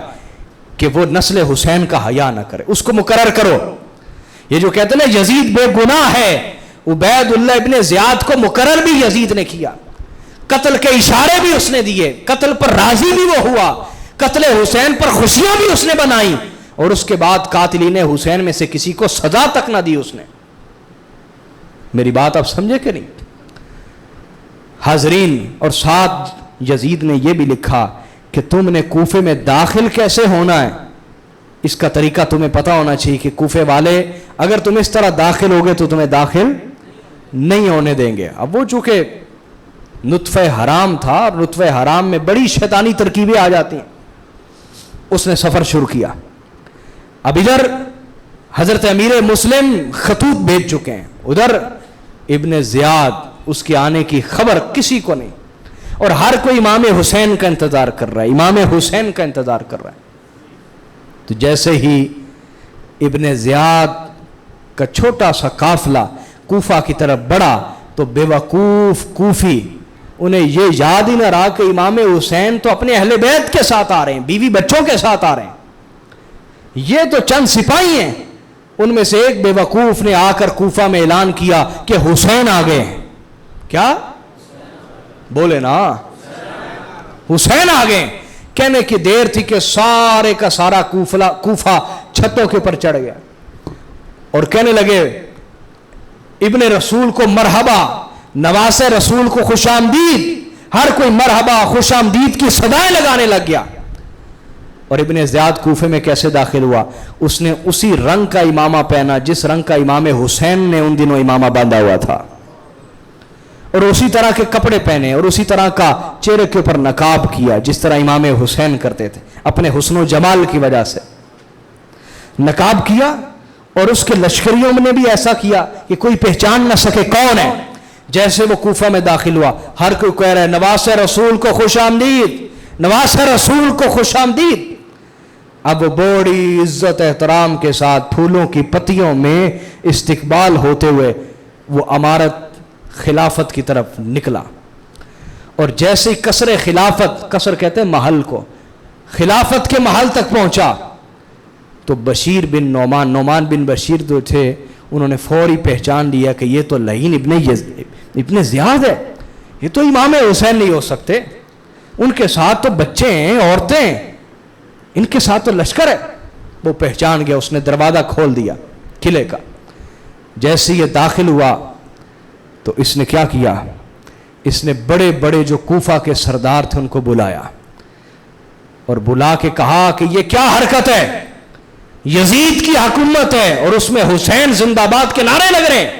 کہ وہ نسل حسین کا حیا نہ کرے، اس کو مقرر کرو۔ یہ جو کہتے ہیں یزید بے گناہ ہے، عبید اللہ ابن زیاد کو مقرر بھی یزید نے کیا، قتل کے اشارے بھی اس نے دیے، قتل پر راضی بھی وہ ہوا، قتل حسین پر خوشیاں بھی اس نے بنائی، اور اس کے بعد قاتلین حسین میں سے کسی کو سزا تک نہ دی اس نے۔ میری بات آپ سمجھے کہ نہیں حاضرین؟ اور ساتھ یزید نے یہ بھی لکھا کہ تم نے کوفے میں داخل کیسے ہونا ہے، اس کا طریقہ تمہیں پتا ہونا چاہیے کہ کوفے والے اگر تم اس طرح داخل ہوگے تو تمہیں داخل نہیں ہونے دیں گے۔ اب وہ چونکہ نطفہ حرام تھا اور نطفہ حرام میں بڑی شیطانی ترکیبیں آ جاتی ہیں، اس نے سفر شروع کیا۔ اب ادھر حضرت امیر مسلم خطوط بھیج چکے ہیں، ادھر ابن زیاد اس کے آنے کی خبر کسی کو نہیں، اور ہر کوئی امام حسین کا انتظار کر رہا ہے، امام حسین کا انتظار کر رہا ہے۔ تو جیسے ہی ابن زیاد کا چھوٹا سا قافلہ کوفہ کی طرف بڑھا تو بے وقوف کوفی انہیں یہ یاد ہی نہ رہا کہ امام حسین تو اپنے اہل بیت کے ساتھ آ رہے ہیں، بیوی بچوں کے ساتھ آ رہے ہیں، یہ تو چند سپاہی ہیں۔ ان میں سے ایک بے وقوف نے آ کر کوفہ میں اعلان کیا کہ حسین آ گئے ہیں۔ کیا بولے نا؟ حسین آ گئے۔ کہنے کی دیر تھی کہ سارے کا سارا کوفہ چھتوں کے اوپر چڑھ گیا اور کہنے لگے ابن رسول کو مرحبا، نواز رسول کو خوش آمدید، ہر کوئی مرحبا خوش آمدید کی صدائیں لگانے لگ گیا۔ اور ابن زیاد کوفے میں کیسے داخل ہوا؟ اس نے اسی رنگ کا امامہ پہنا جس رنگ کا امام حسین نے ان دنوں امامہ باندھا ہوا تھا، اور اسی طرح کے کپڑے پہنے اور اسی طرح کا چہرے کے اوپر نقاب کیا جس طرح امام حسین کرتے تھے، اپنے حسن و جمال کی وجہ سے نقاب کیا، اور اس کے لشکریوں نے بھی ایسا کیا کہ کوئی پہچان نہ سکے کون ہے۔ جیسے وہ کوفہ میں داخل ہوا ہر کوئی کہہ رہا ہے نواز رسول کو خوش آمدید، نواز رسول کو خوش آمدید۔ اب وہ بڑی عزت احترام کے ساتھ پھولوں کی پتیوں میں استقبال ہوتے ہوئے وہ عمارت خلافت کی طرف نکلا، اور جیسے قصر خلافت، قصر کہتے ہیں محل کو، خلافت کے محل تک پہنچا تو بشیر بن نعمان بن بشیر جو تھے انہوں نے فوری پہچان لیا کہ یہ تو لعین ابن زیاد ہے، یہ تو امام حسین نہیں ہو سکتے، ان کے ساتھ تو بچے ہیں، عورتیں ہیں، ان کے ساتھ تو لشکر ہے۔ وہ پہچان گیا، اس نے دروازہ کھول دیا قلعے کا۔ جیسے یہ داخل ہوا تو اس نے کیا کیا؟ اس نے بڑے بڑے جو کوفہ کے سردار تھے ان کو بلایا اور بلا کے کہا کہ یہ کیا حرکت ہے؟ یزید کی حکومت ہے اور اس میں حسین زندہ باد کے نعرے لگ رہے ہیں،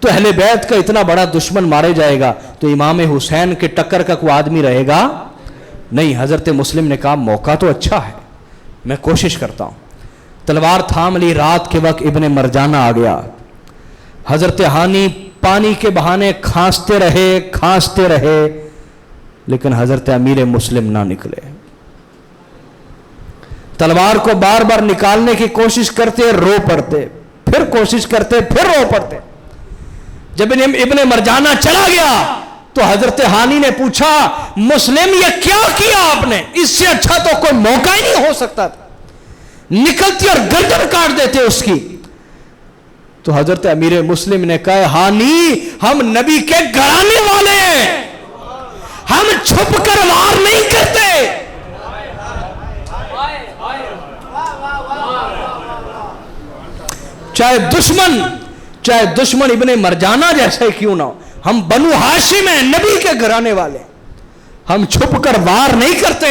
تو اہل بیت کا اتنا بڑا دشمن مارے جائے گا تو امام حسین کے ٹکر کا کوئی آدمی رہے گا نہیں. حضرت مسلم نے کہا موقع تو اچھا ہے, میں کوشش کرتا ہوں. تلوار تھام لی. رات کے وقت ابن مرجانہ آ گیا. حضرت ہانی پانی کے بہانے کھانستے رہے لیکن حضرت امیر مسلم نہ نکلے. تلوار کو بار بار نکالنے کی کوشش کرتے, رو پڑتے, پھر کوشش کرتے, پھر رو پڑتے. جب ابن مرجانہ چلا گیا تو حضرت ہانی نے پوچھا مسلم یہ کیا کیا آپ نے؟ اس سے اچھا تو کوئی موقع ہی نہیں ہو سکتا تھا, نکلتی اور گردن کاٹ دیتے اس کی. تو حضرت امیر مسلم نے کہا ہانی ہم نبی کے گھرانے والے ہیں, ہم چھپ کر وار نہیں کرتے. چاہے دشمن ابن مرجانہ جیسے کیوں نہ ہو, ہم بنو ہاشم ہیں, نبی کے گھرانے والے, ہم چھپ کر وار نہیں کرتے.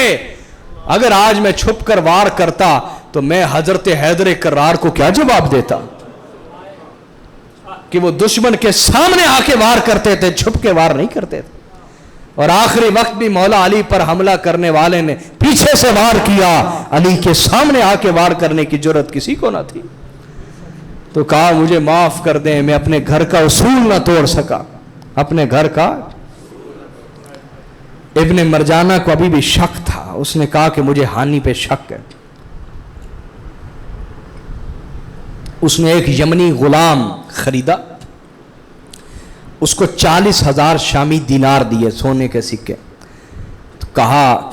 اگر آج میں چھپ کر وار کرتا تو میں حضرت حیدر کرار کو کیا جواب دیتا کہ وہ دشمن کے سامنے آ کے وار کرتے تھے, چھپ کے وار نہیں کرتے تھے. اور آخری وقت بھی مولا علی پر حملہ کرنے والے نے پیچھے سے وار کیا, علی کے سامنے آ کے وار کرنے کی جرت کسی کو نہ تھی. تو کہا مجھے معاف کر دیں, میں اپنے گھر کا اصول نہ توڑ سکا, اپنے گھر کا. ابن مرجانہ کو ابھی بھی شک تھا, اس نے کہا کہ مجھے ہانی پہ شک ہے. اس نے ایک یمنی غلام خریدا, اس کو 40,000 شامی دینار دیے, سونے کے سکے. تو کہا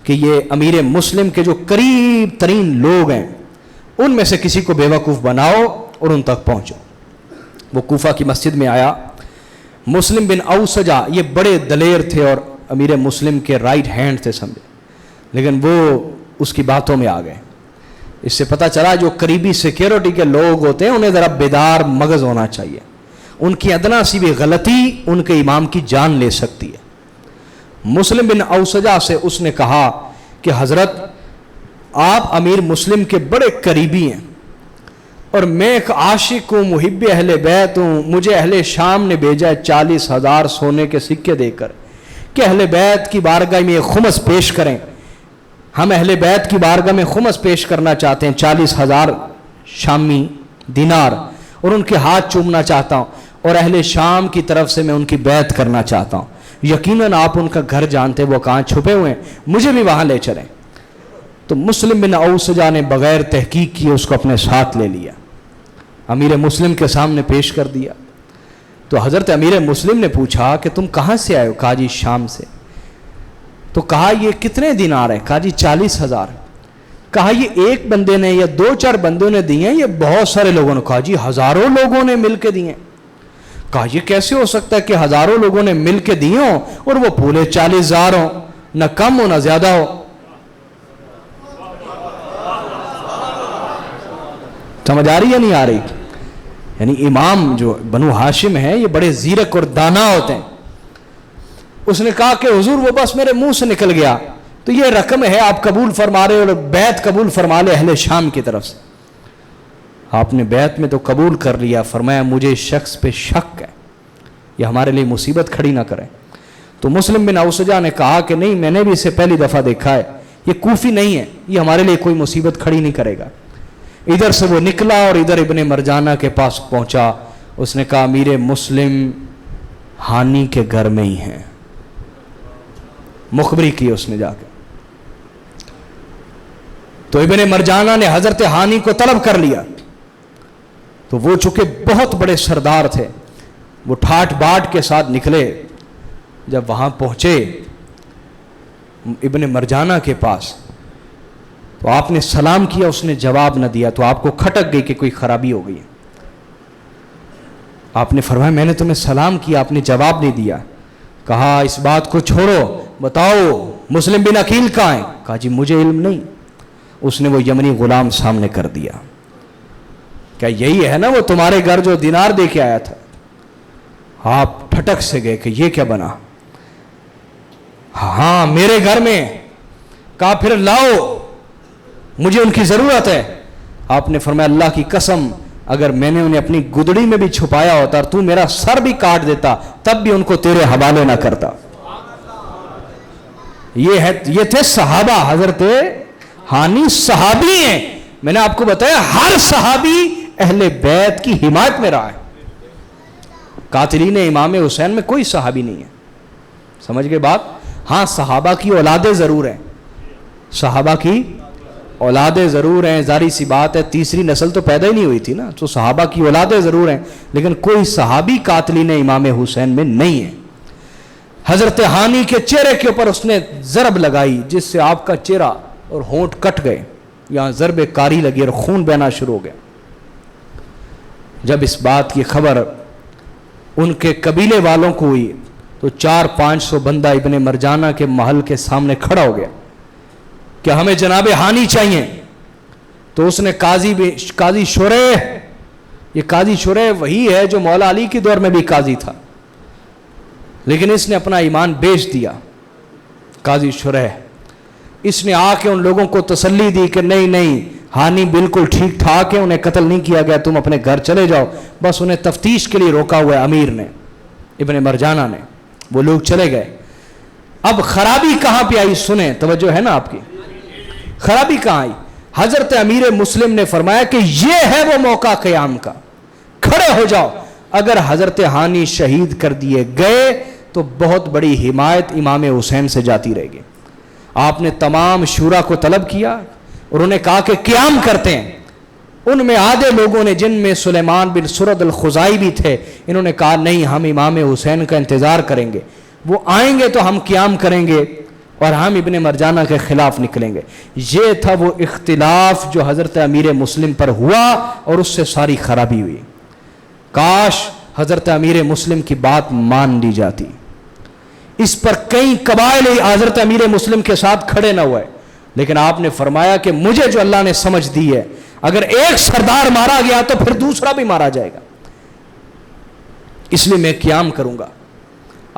کہ یہ امیر مسلم کے جو قریب ترین لوگ ہیں ان میں سے کسی کو بیوقوف بناؤ اور ان تک پہنچو. وہ کوفہ کی مسجد میں آیا. مسلم بن اوسجا یہ بڑے دلیر تھے اور امیر مسلم کے رائٹ ہینڈ تھے سمجھے, لیکن وہ اس کی باتوں میں آ گئے. اس سے پتہ چلا جو قریبی سیکیورٹی کے لوگ ہوتے ہیں انہیں ذرا بیدار مغز ہونا چاہیے, ان کی ادنا سی بھی غلطی ان کے امام کی جان لے سکتی ہے. مسلم بن اوسجا سے اس نے کہا کہ حضرت آپ امیر مسلم کے بڑے قریبی ہیں اور میں ایک عاشق ہوں, محب اہل بیت ہوں, مجھے اہل شام نے بھیجا ہے 40,000 سونے کے سکے دے کر کہ اہل بیت کی بارگاہ میں خمس پیش کریں. ہم اہل بیت کی بارگاہ میں خمس پیش کرنا چاہتے ہیں 40,000 شامی دینار, اور ان کے ہاتھ چومنا چاہتا ہوں, اور اہل شام کی طرف سے میں ان کی بیعت کرنا چاہتا ہوں. یقیناً آپ ان کا گھر جانتے, وہ کہاں چھپے ہوئے ہیں, مجھے بھی وہاں لے چلیں. تو مسلم بن اوسجا نے بغیر تحقیق کیے اس کو اپنے ساتھ لے لیا, امیر مسلم کے سامنے پیش کر دیا. تو حضرت امیر مسلم نے پوچھا کہ تم کہاں سے آئے ہو؟ کہا جی شام سے. تو کہا یہ کتنے دینار ہیں؟ کہا جی 40,000. کہا یہ ایک بندے نے یا 2-4 بندوں نے دیے ہیں, یہ بہت سارے لوگوں نے؟ کہا جی ہزاروں لوگوں نے مل کے دیے. کہا یہ کیسے ہو سکتا ہے کہ ہزاروں لوگوں نے مل کے دیے ہوں اور وہ پورے 40,000 ہوں, نہ کم ہو نہ زیادہ ہو؟ سمجھ آ رہی یا نہیں آ رہی؟ یعنی امام جو بنو ہاشم ہیں یہ بڑے زیرک اور دانا ہوتے ہیں. اس نے کہا کہ حضور وہ بس میرے منہ سے نکل گیا, تو یہ رقم ہے آپ قبول فرما رہے اور بیعت قبول فرما لے اہل شام کی طرف سے. آپ نے بیعت میں تو قبول کر لیا, فرمایا مجھے اس شخص پہ شک ہے, یہ ہمارے لیے مصیبت کھڑی نہ کرے. تو مسلم بن اوسجا نے کہا کہ نہیں, میں نے بھی اسے پہلی دفعہ دیکھا ہے, یہ کوفی نہیں ہے, یہ ہمارے لیے کوئی مصیبت کھڑی نہیں کرے گا. ادھر سے وہ نکلا اور ادھر ابن مرجانہ کے پاس پہنچا. اس نے کہا امیر مسلم ہانی کے گھر میں ہی ہیں. مخبری کی اس نے جا کے. تو ابن مرجانہ نے حضرت ہانی کو طلب کر لیا. تو وہ چونکہ بہت بڑے سردار تھے, وہ ٹھاٹ باٹ کے ساتھ نکلے. جب وہاں پہنچے ابن مرجانہ کے پاس تو آپ نے سلام کیا, اس نے جواب نہ دیا. تو آپ کو کھٹک گئی کہ کوئی خرابی ہو گئی. آپ نے فرمایا میں نے تمہیں سلام کیا, آپ نے جواب نہیں دیا. کہا اس بات کو چھوڑو, بتاؤ مسلم بن عقیل کہاں ہیں؟ کہا جی مجھے علم نہیں. اس نے وہ یمنی غلام سامنے کر دیا. کیا یہی ہے نا وہ تمہارے گھر جو دینار دے کے آیا تھا؟ آپ پھٹک سے گئے کہ یہ کیا بنا. ہاں میرے گھر میں. کہا پھر لاؤ, مجھے ان کی ضرورت ہے. آپ نے فرمایا اللہ کی قسم اگر میں نے انہیں اپنی گدڑی میں بھی چھپایا ہوتا اور تو میرا سر بھی کاٹ دیتا تب بھی ان کو تیرے حوالے نہ کرتا. یہ تھے صحابہ. حضرت ہانی صحابی ہیں. میں نے آپ کو بتایا ہر صحابی اہل بیت کی حمایت میں رہا ہے. قاتلین امام حسین میں کوئی صحابی نہیں ہے. سمجھ گئے بات؟ ہاں صحابہ کی اولادیں ضرور ہیں, صحابہ کی اولادیں ضرور ہیں, ظاہری سی بات ہے, تیسری نسل تو پیدا ہی نہیں ہوئی تھی نا, تو صحابہ کی اولادیں ضرور ہیں, لیکن کوئی صحابی قاتلین امام حسین میں نہیں ہے. حضرت ہانی کے چہرے کے اوپر اس نے ضرب لگائی جس سے آپ کا چہرہ اور ہونٹ کٹ گئے, یہاں ضرب کاری لگی اور خون بہنا شروع ہو گیا. جب اس بات کی خبر ان کے قبیلے والوں کو ہوئی تو 400-500 بندہ ابن مرجانہ کے محل کے سامنے کھڑا ہو گیا کہ ہمیں جناب ہانی چاہیے. تو اس نے قاضی شریح, یہ قاضی شریح وہی ہے جو مولا علی کے دور میں بھی قاضی تھا, لیکن اس نے اپنا ایمان بیچ دیا. قاضی شریح اس نے آ کے ان لوگوں کو تسلی دی کہ نہیں ہانی بالکل ٹھیک ٹھاک ہے, انہیں قتل نہیں کیا گیا, تم اپنے گھر چلے جاؤ. بس انہیں تفتیش کے لیے روکا ہوا ہے امیر نے, ابن مرجانہ نے. وہ لوگ چلے گئے. اب خرابی کہاں پہ آئی سنیں, توجہ ہے نا آپ کی. خرابی کہاں آئی؟ حضرت امیر مسلم نے فرمایا کہ یہ ہے وہ موقع قیام کا, کھڑے ہو جاؤ. اگر حضرت ہانی شہید کر دیے گئے تو بہت بڑی حمایت امام حسین سے جاتی رہے گی. آپ نے تمام شورا کو طلب کیا اور انہیں کہا کہ قیام کرتے ہیں. ان میں آدھے لوگوں نے, جن میں سلیمان بن سرد الخزائی بھی تھے, انہوں نے کہا نہیں ہم امام حسین کا انتظار کریں گے, وہ آئیں گے تو ہم قیام کریں گے اور ہم ابن مرجانہ کے خلاف نکلیں گے. یہ تھا وہ اختلاف جو حضرت امیر مسلم پر ہوا اور اس سے ساری خرابی ہوئی. کاش حضرت امیر مسلم کی بات مان لی جاتی. اس پر کئی قبائل حضرت امیر مسلم کے ساتھ کھڑے نہ ہوئے, لیکن آپ نے فرمایا کہ مجھے جو اللہ نے سمجھ دی ہے, اگر ایک سردار مارا گیا تو پھر دوسرا بھی مارا جائے گا, اس لیے میں قیام کروں گا.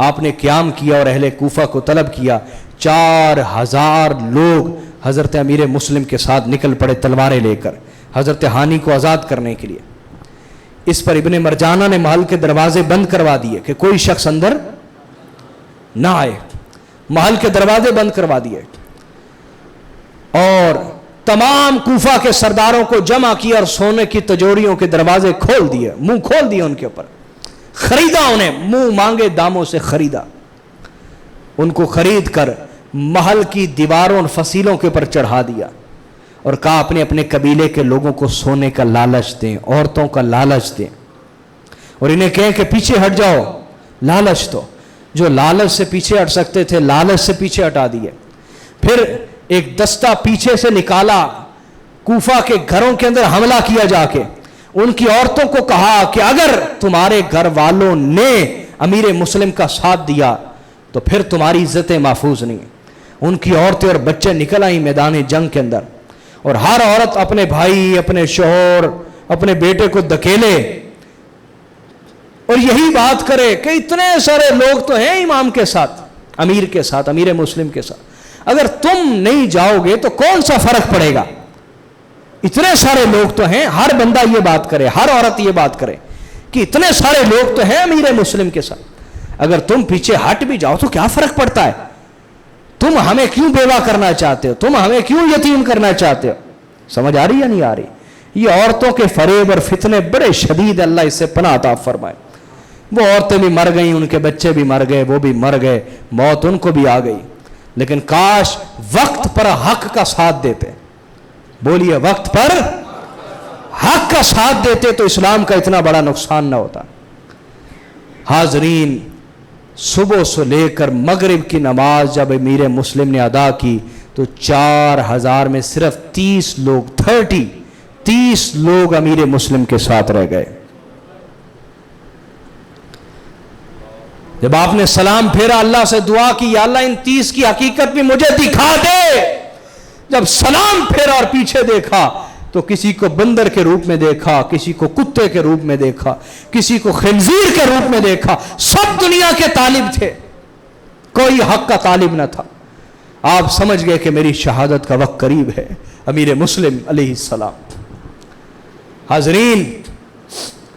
آپ نے قیام کیا اور اہل کوفہ کو طلب کیا. 4000 لوگ حضرت امیر مسلم کے ساتھ نکل پڑے تلواریں لے کر حضرت ہانی کو آزاد کرنے کے لیے. اس پر ابن مرجانہ نے محل کے دروازے بند کروا دیے کہ کوئی شخص اندر نہ آئے. محل کے دروازے بند کروا دیے اور تمام کوفہ کے سرداروں کو جمع کیا اور سونے کی تجوریوں کے دروازے کھول دیے, منہ کھول دیے ان کے اوپر. خریدا انہیں, منہ مانگے داموں سے خریدا. ان کو خرید کر محل کی دیواروں اور فصیلوں کے اوپر چڑھا دیا اور کہا اپنے اپنے قبیلے کے لوگوں کو سونے کا لالچ دیں, عورتوں کا لالچ دیں, اور انہیں کہیں کہ پیچھے ہٹ جاؤ. لالچ تو جو لالچ سے پیچھے ہٹ سکتے تھے لالچ سے پیچھے ہٹا دیے. پھر ایک دستہ پیچھے سے نکالا, کوفہ کے گھروں کے اندر حملہ کیا, جا کے ان کی عورتوں کو کہا کہ اگر تمہارے گھر والوں نے امیر مسلم کا ساتھ دیا تو پھر تمہاری عزتیں محفوظ نہیں. ان کی عورتیں اور بچے نکل آئیں میدان جنگ کے اندر, اور ہر عورت اپنے بھائی, اپنے شوہر, اپنے بیٹے کو دھکیلے اور یہی بات کرے کہ اتنے سارے لوگ تو ہیں امام کے ساتھ, امیر کے ساتھ, امیر مسلم کے ساتھ, اگر تم نہیں جاؤ گے تو کون سا فرق پڑے گا. اتنے سارے لوگ تو ہیں, ہر بندہ یہ بات کرے, ہر عورت یہ بات کرے کہ اتنے سارے لوگ تو ہیں امیر مسلم کے ساتھ, اگر تم پیچھے ہٹ بھی جاؤ تو کیا فرق پڑتا ہے. تم ہمیں کیوں بیوہ کرنا چاہتے ہو, تم ہمیں کیوں یتیم کرنا چاہتے ہو. سمجھ آ رہی یا نہیں آ رہی؟ یہ عورتوں کے فریب اور فتنے بڑے شدید, اللہ اس سے پناہ عطا فرمائے. وہ عورتیں بھی مر گئیں, ان کے بچے بھی مر گئے, وہ بھی مر گئے, موت ان کو بھی آ گئی. لیکن کاش وقت پر حق کا ساتھ دیتے. بولیے, وقت پر حق کا ساتھ دیتے تو اسلام کا اتنا بڑا نقصان نہ ہوتا. حاضرین, صبح سے لے کر مغرب کی نماز جب امیر مسلم نے ادا کی تو 4000 میں صرف 30 لوگ امیر مسلم کے ساتھ رہ گئے. جب آپ نے سلام پھیرا, اللہ سے دعا کی, یا اللہ ان 30 کی حقیقت بھی مجھے دکھا دے. جب سلام پھیرا اور پیچھے دیکھا تو کسی کو بندر کے روپ میں دیکھا, کسی کو کتے کے روپ میں دیکھا, کسی کو خنزیر کے روپ میں دیکھا. سب دنیا کے طالب تھے, کوئی حق کا طالب نہ تھا. آپ سمجھ گئے کہ میری شہادت کا وقت قریب ہے. امیر مسلم علیہ السلام. حاضرین,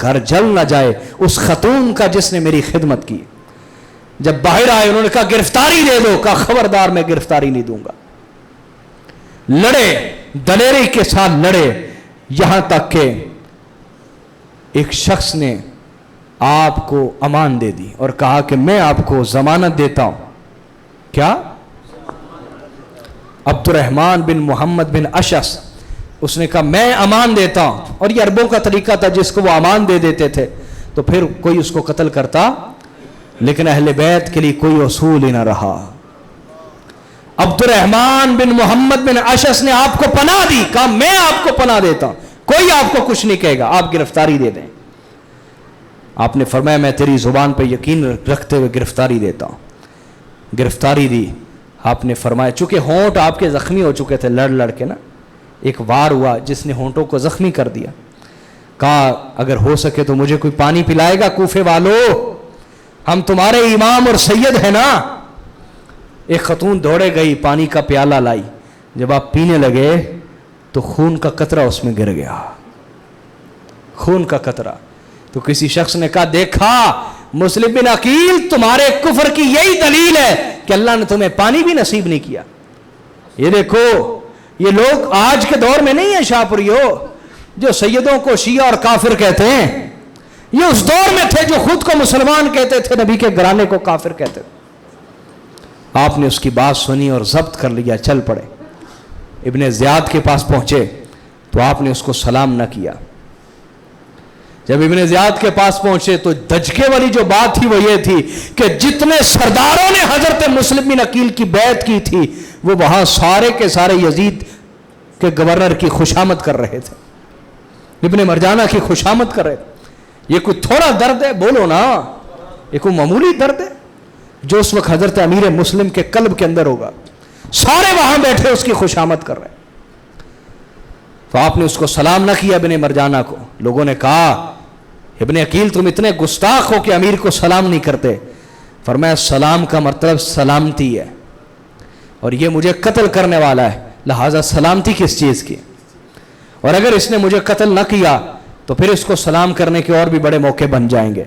گھر جل نہ جائے اس خاتون کا جس نے میری خدمت کی. جب باہر آئے انہوں نے کہا گرفتاری دے دو. کہا خبردار میں گرفتاری نہیں دوں گا. لڑے, دلیری کے ساتھ لڑے, یہاں تک کہ ایک شخص نے آپ کو امان دے دی اور کہا کہ میں آپ کو ضمانت دیتا ہوں. کیا؟ عبد الرحمن بن محمد بن اشعث, اس نے کہا میں امان دیتا ہوں. اور یہ عربوں کا طریقہ تھا, جس کو وہ امان دے دیتے تھے تو پھر کوئی اس کو قتل کرتا, لیکن اہل بیت کے لیے کوئی اصول ہی نہ رہا. عبد الرحمن بن محمد بن اشعث نے آپ کو پناہ دی, کہا میں آپ کو پناہ دیتا ہوں, کوئی آپ کو کچھ نہیں کہے گا, آپ گرفتاری دے دیں. آپ نے فرمایا میں تیری زبان پہ یقین رکھتے ہوئے گرفتاری دیتا ہوں. گرفتاری دی. آپ نے فرمایا چونکہ ہونٹ آپ کے زخمی ہو چکے تھے لڑ لڑ کے نا, ایک وار ہوا جس نے ہونٹوں کو زخمی کر دیا. کہا اگر ہو سکے تو مجھے کوئی پانی پلائے گا کوفے والو, ہم تمہارے امام اور سید ہیں نا. ایک خاتون دوڑے گئی, پانی کا پیالہ لائی. جب آپ پینے لگے تو خون کا قطرہ اس میں گر گیا, خون کا قطرہ. تو کسی شخص نے کہا دیکھا مسلم بن عقیل, تمہارے کفر کی یہی دلیل ہے کہ اللہ نے تمہیں پانی بھی نصیب نہیں کیا. یہ دیکھو یہ لوگ آج کے دور میں نہیں ہیں شاہ پوریو جو سیدوں کو شیعہ اور کافر کہتے ہیں, یہ اس دور میں تھے جو خود کو مسلمان کہتے تھے, نبی کے گھرانے کو کافر کہتے تھے. آپ نے اس کی بات سنی اور ضبط کر لیا, چل پڑے. ابن زیاد کے پاس پہنچے تو آپ نے اس کو سلام نہ کیا. جب ابن زیاد کے پاس پہنچے تو دھچکے والی جو بات تھی وہ یہ تھی کہ جتنے سرداروں نے حضرت مسلم بن عقیل کی بیعت کی تھی وہ وہاں سارے کے سارے یزید کے گورنر کی خوشامد کر رہے تھے, ابن مرجانہ کی خوشامد کر رہے تھے. یہ کوئی تھوڑا درد ہے؟ بولو نا, یہ کوئی معمولی درد ہے جو اس وقت حضرت امیر مسلم کے قلب کے اندر ہوگا. سارے وہاں بیٹھے اس کی خوشامد کر رہے. تو آپ نے اس کو سلام نہ کیا ابن مرجانہ کو. لوگوں نے کہا ابن عقیل تم اتنے گستاخ ہو کہ امیر کو سلام نہیں کرتے. فرمایا سلام کا مطلب سلامتی ہے اور یہ مجھے قتل کرنے والا ہے, لہذا سلامتی کس چیز کی؟ اور اگر اس نے مجھے قتل نہ کیا تو پھر اس کو سلام کرنے کے اور بھی بڑے موقع بن جائیں گے.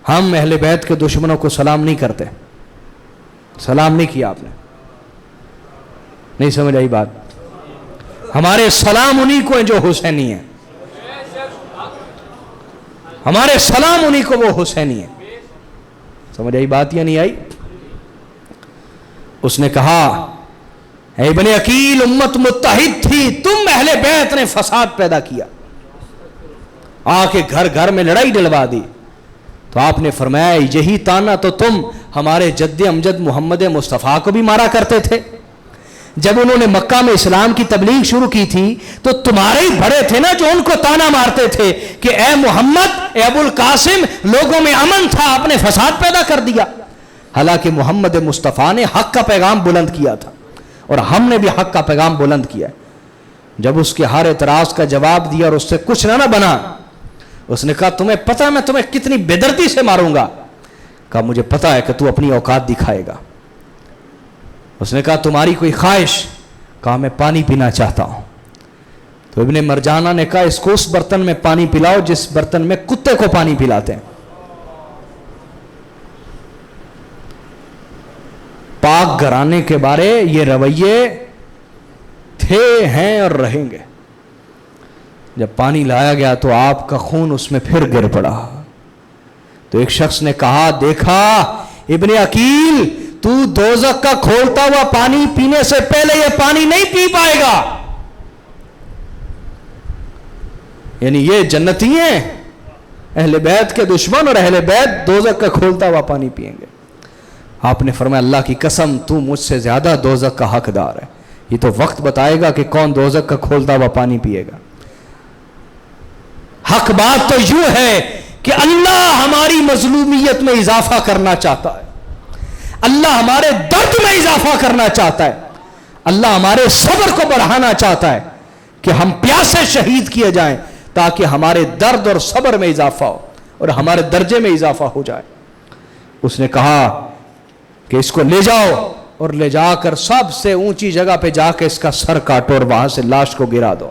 ہم اہل بیت کے دشمنوں کو سلام نہیں کرتے. سلام نہیں کیا آپ نے, نہیں سمجھ آئی بات؟ ہمارے سلام انہی کو ہیں جو حسینی ہیں, ہمارے سلام انہی کو وہ حسینی ہیں. سمجھ آئی بات یا نہیں آئی؟ اس نے کہا اے ابن عقیل امت متحد تھی, تم اہل بیت نے فساد پیدا کیا, آ کے گھر گھر میں لڑائی ڈلوا دی. تو آپ نے فرمایا یہی تانا تو تم ہمارے جد امجد محمد مصطفیٰ کو بھی مارا کرتے تھے. جب انہوں نے مکہ میں اسلام کی تبلیغ شروع کی تھی تو تمہارے ہی بڑے تھے نا جو ان کو تانا مارتے تھے کہ اے محمد, اے ابو القاسم, لوگوں میں امن تھا, آپ نے فساد پیدا کر دیا. حالانکہ محمد مصطفیٰ نے حق کا پیغام بلند کیا تھا اور ہم نے بھی حق کا پیغام بلند کیا. جب اس کے ہر اعتراض کا جواب دیا اور اس سے کچھ نہ بنا, اس نے کہا تمہیں پتہ میں تمہیں کتنی بے دردی سے ماروں گا؟ کہا مجھے پتہ ہے کہ تو اپنی اوقات دکھائے گا. اس نے کہا تمہاری کوئی خواہش؟ کہا میں پانی پینا چاہتا ہوں. تو ابن مرجانہ نے کہا اس کو اس برتن میں پانی پلاؤ جس برتن میں کتے کو پانی پلاتے ہیں. پاک گھرانے کے بارے یہ رویے تھے, ہیں اور رہیں گے. جب پانی لایا گیا تو آپ کا خون اس میں پھر گر پڑا. تو ایک شخص نے کہا دیکھا ابن عقیل, تو دوزخ کا کھولتا ہوا پانی پینے سے پہلے یہ پانی نہیں پی پائے گا. یعنی یہ جنتی ہیں, اہل بیت کے دشمن, اور اہل بیت دوزخ کا کھولتا ہوا پانی پیئیں گے. آپ نے فرمایا اللہ کی قسم تو مجھ سے زیادہ دوزخ کا حقدار ہے. یہ تو وقت بتائے گا کہ کون دوزخ کا کھولتا ہوا پانی پیے گا. حق بات تو یوں ہے کہ اللہ ہماری مظلومیت میں اضافہ کرنا چاہتا ہے, اللہ ہمارے درد میں اضافہ کرنا چاہتا ہے, اللہ ہمارے صبر کو بڑھانا چاہتا ہے کہ ہم پیاسے شہید کیے جائیں تاکہ ہمارے درد اور صبر میں اضافہ ہو اور ہمارے درجے میں اضافہ ہو جائے. اس نے کہا کہ اس کو لے جاؤ اور لے جا کر سب سے اونچی جگہ پہ جا کے اس کا سر کاٹو اور وہاں سے لاش کو گرا دو.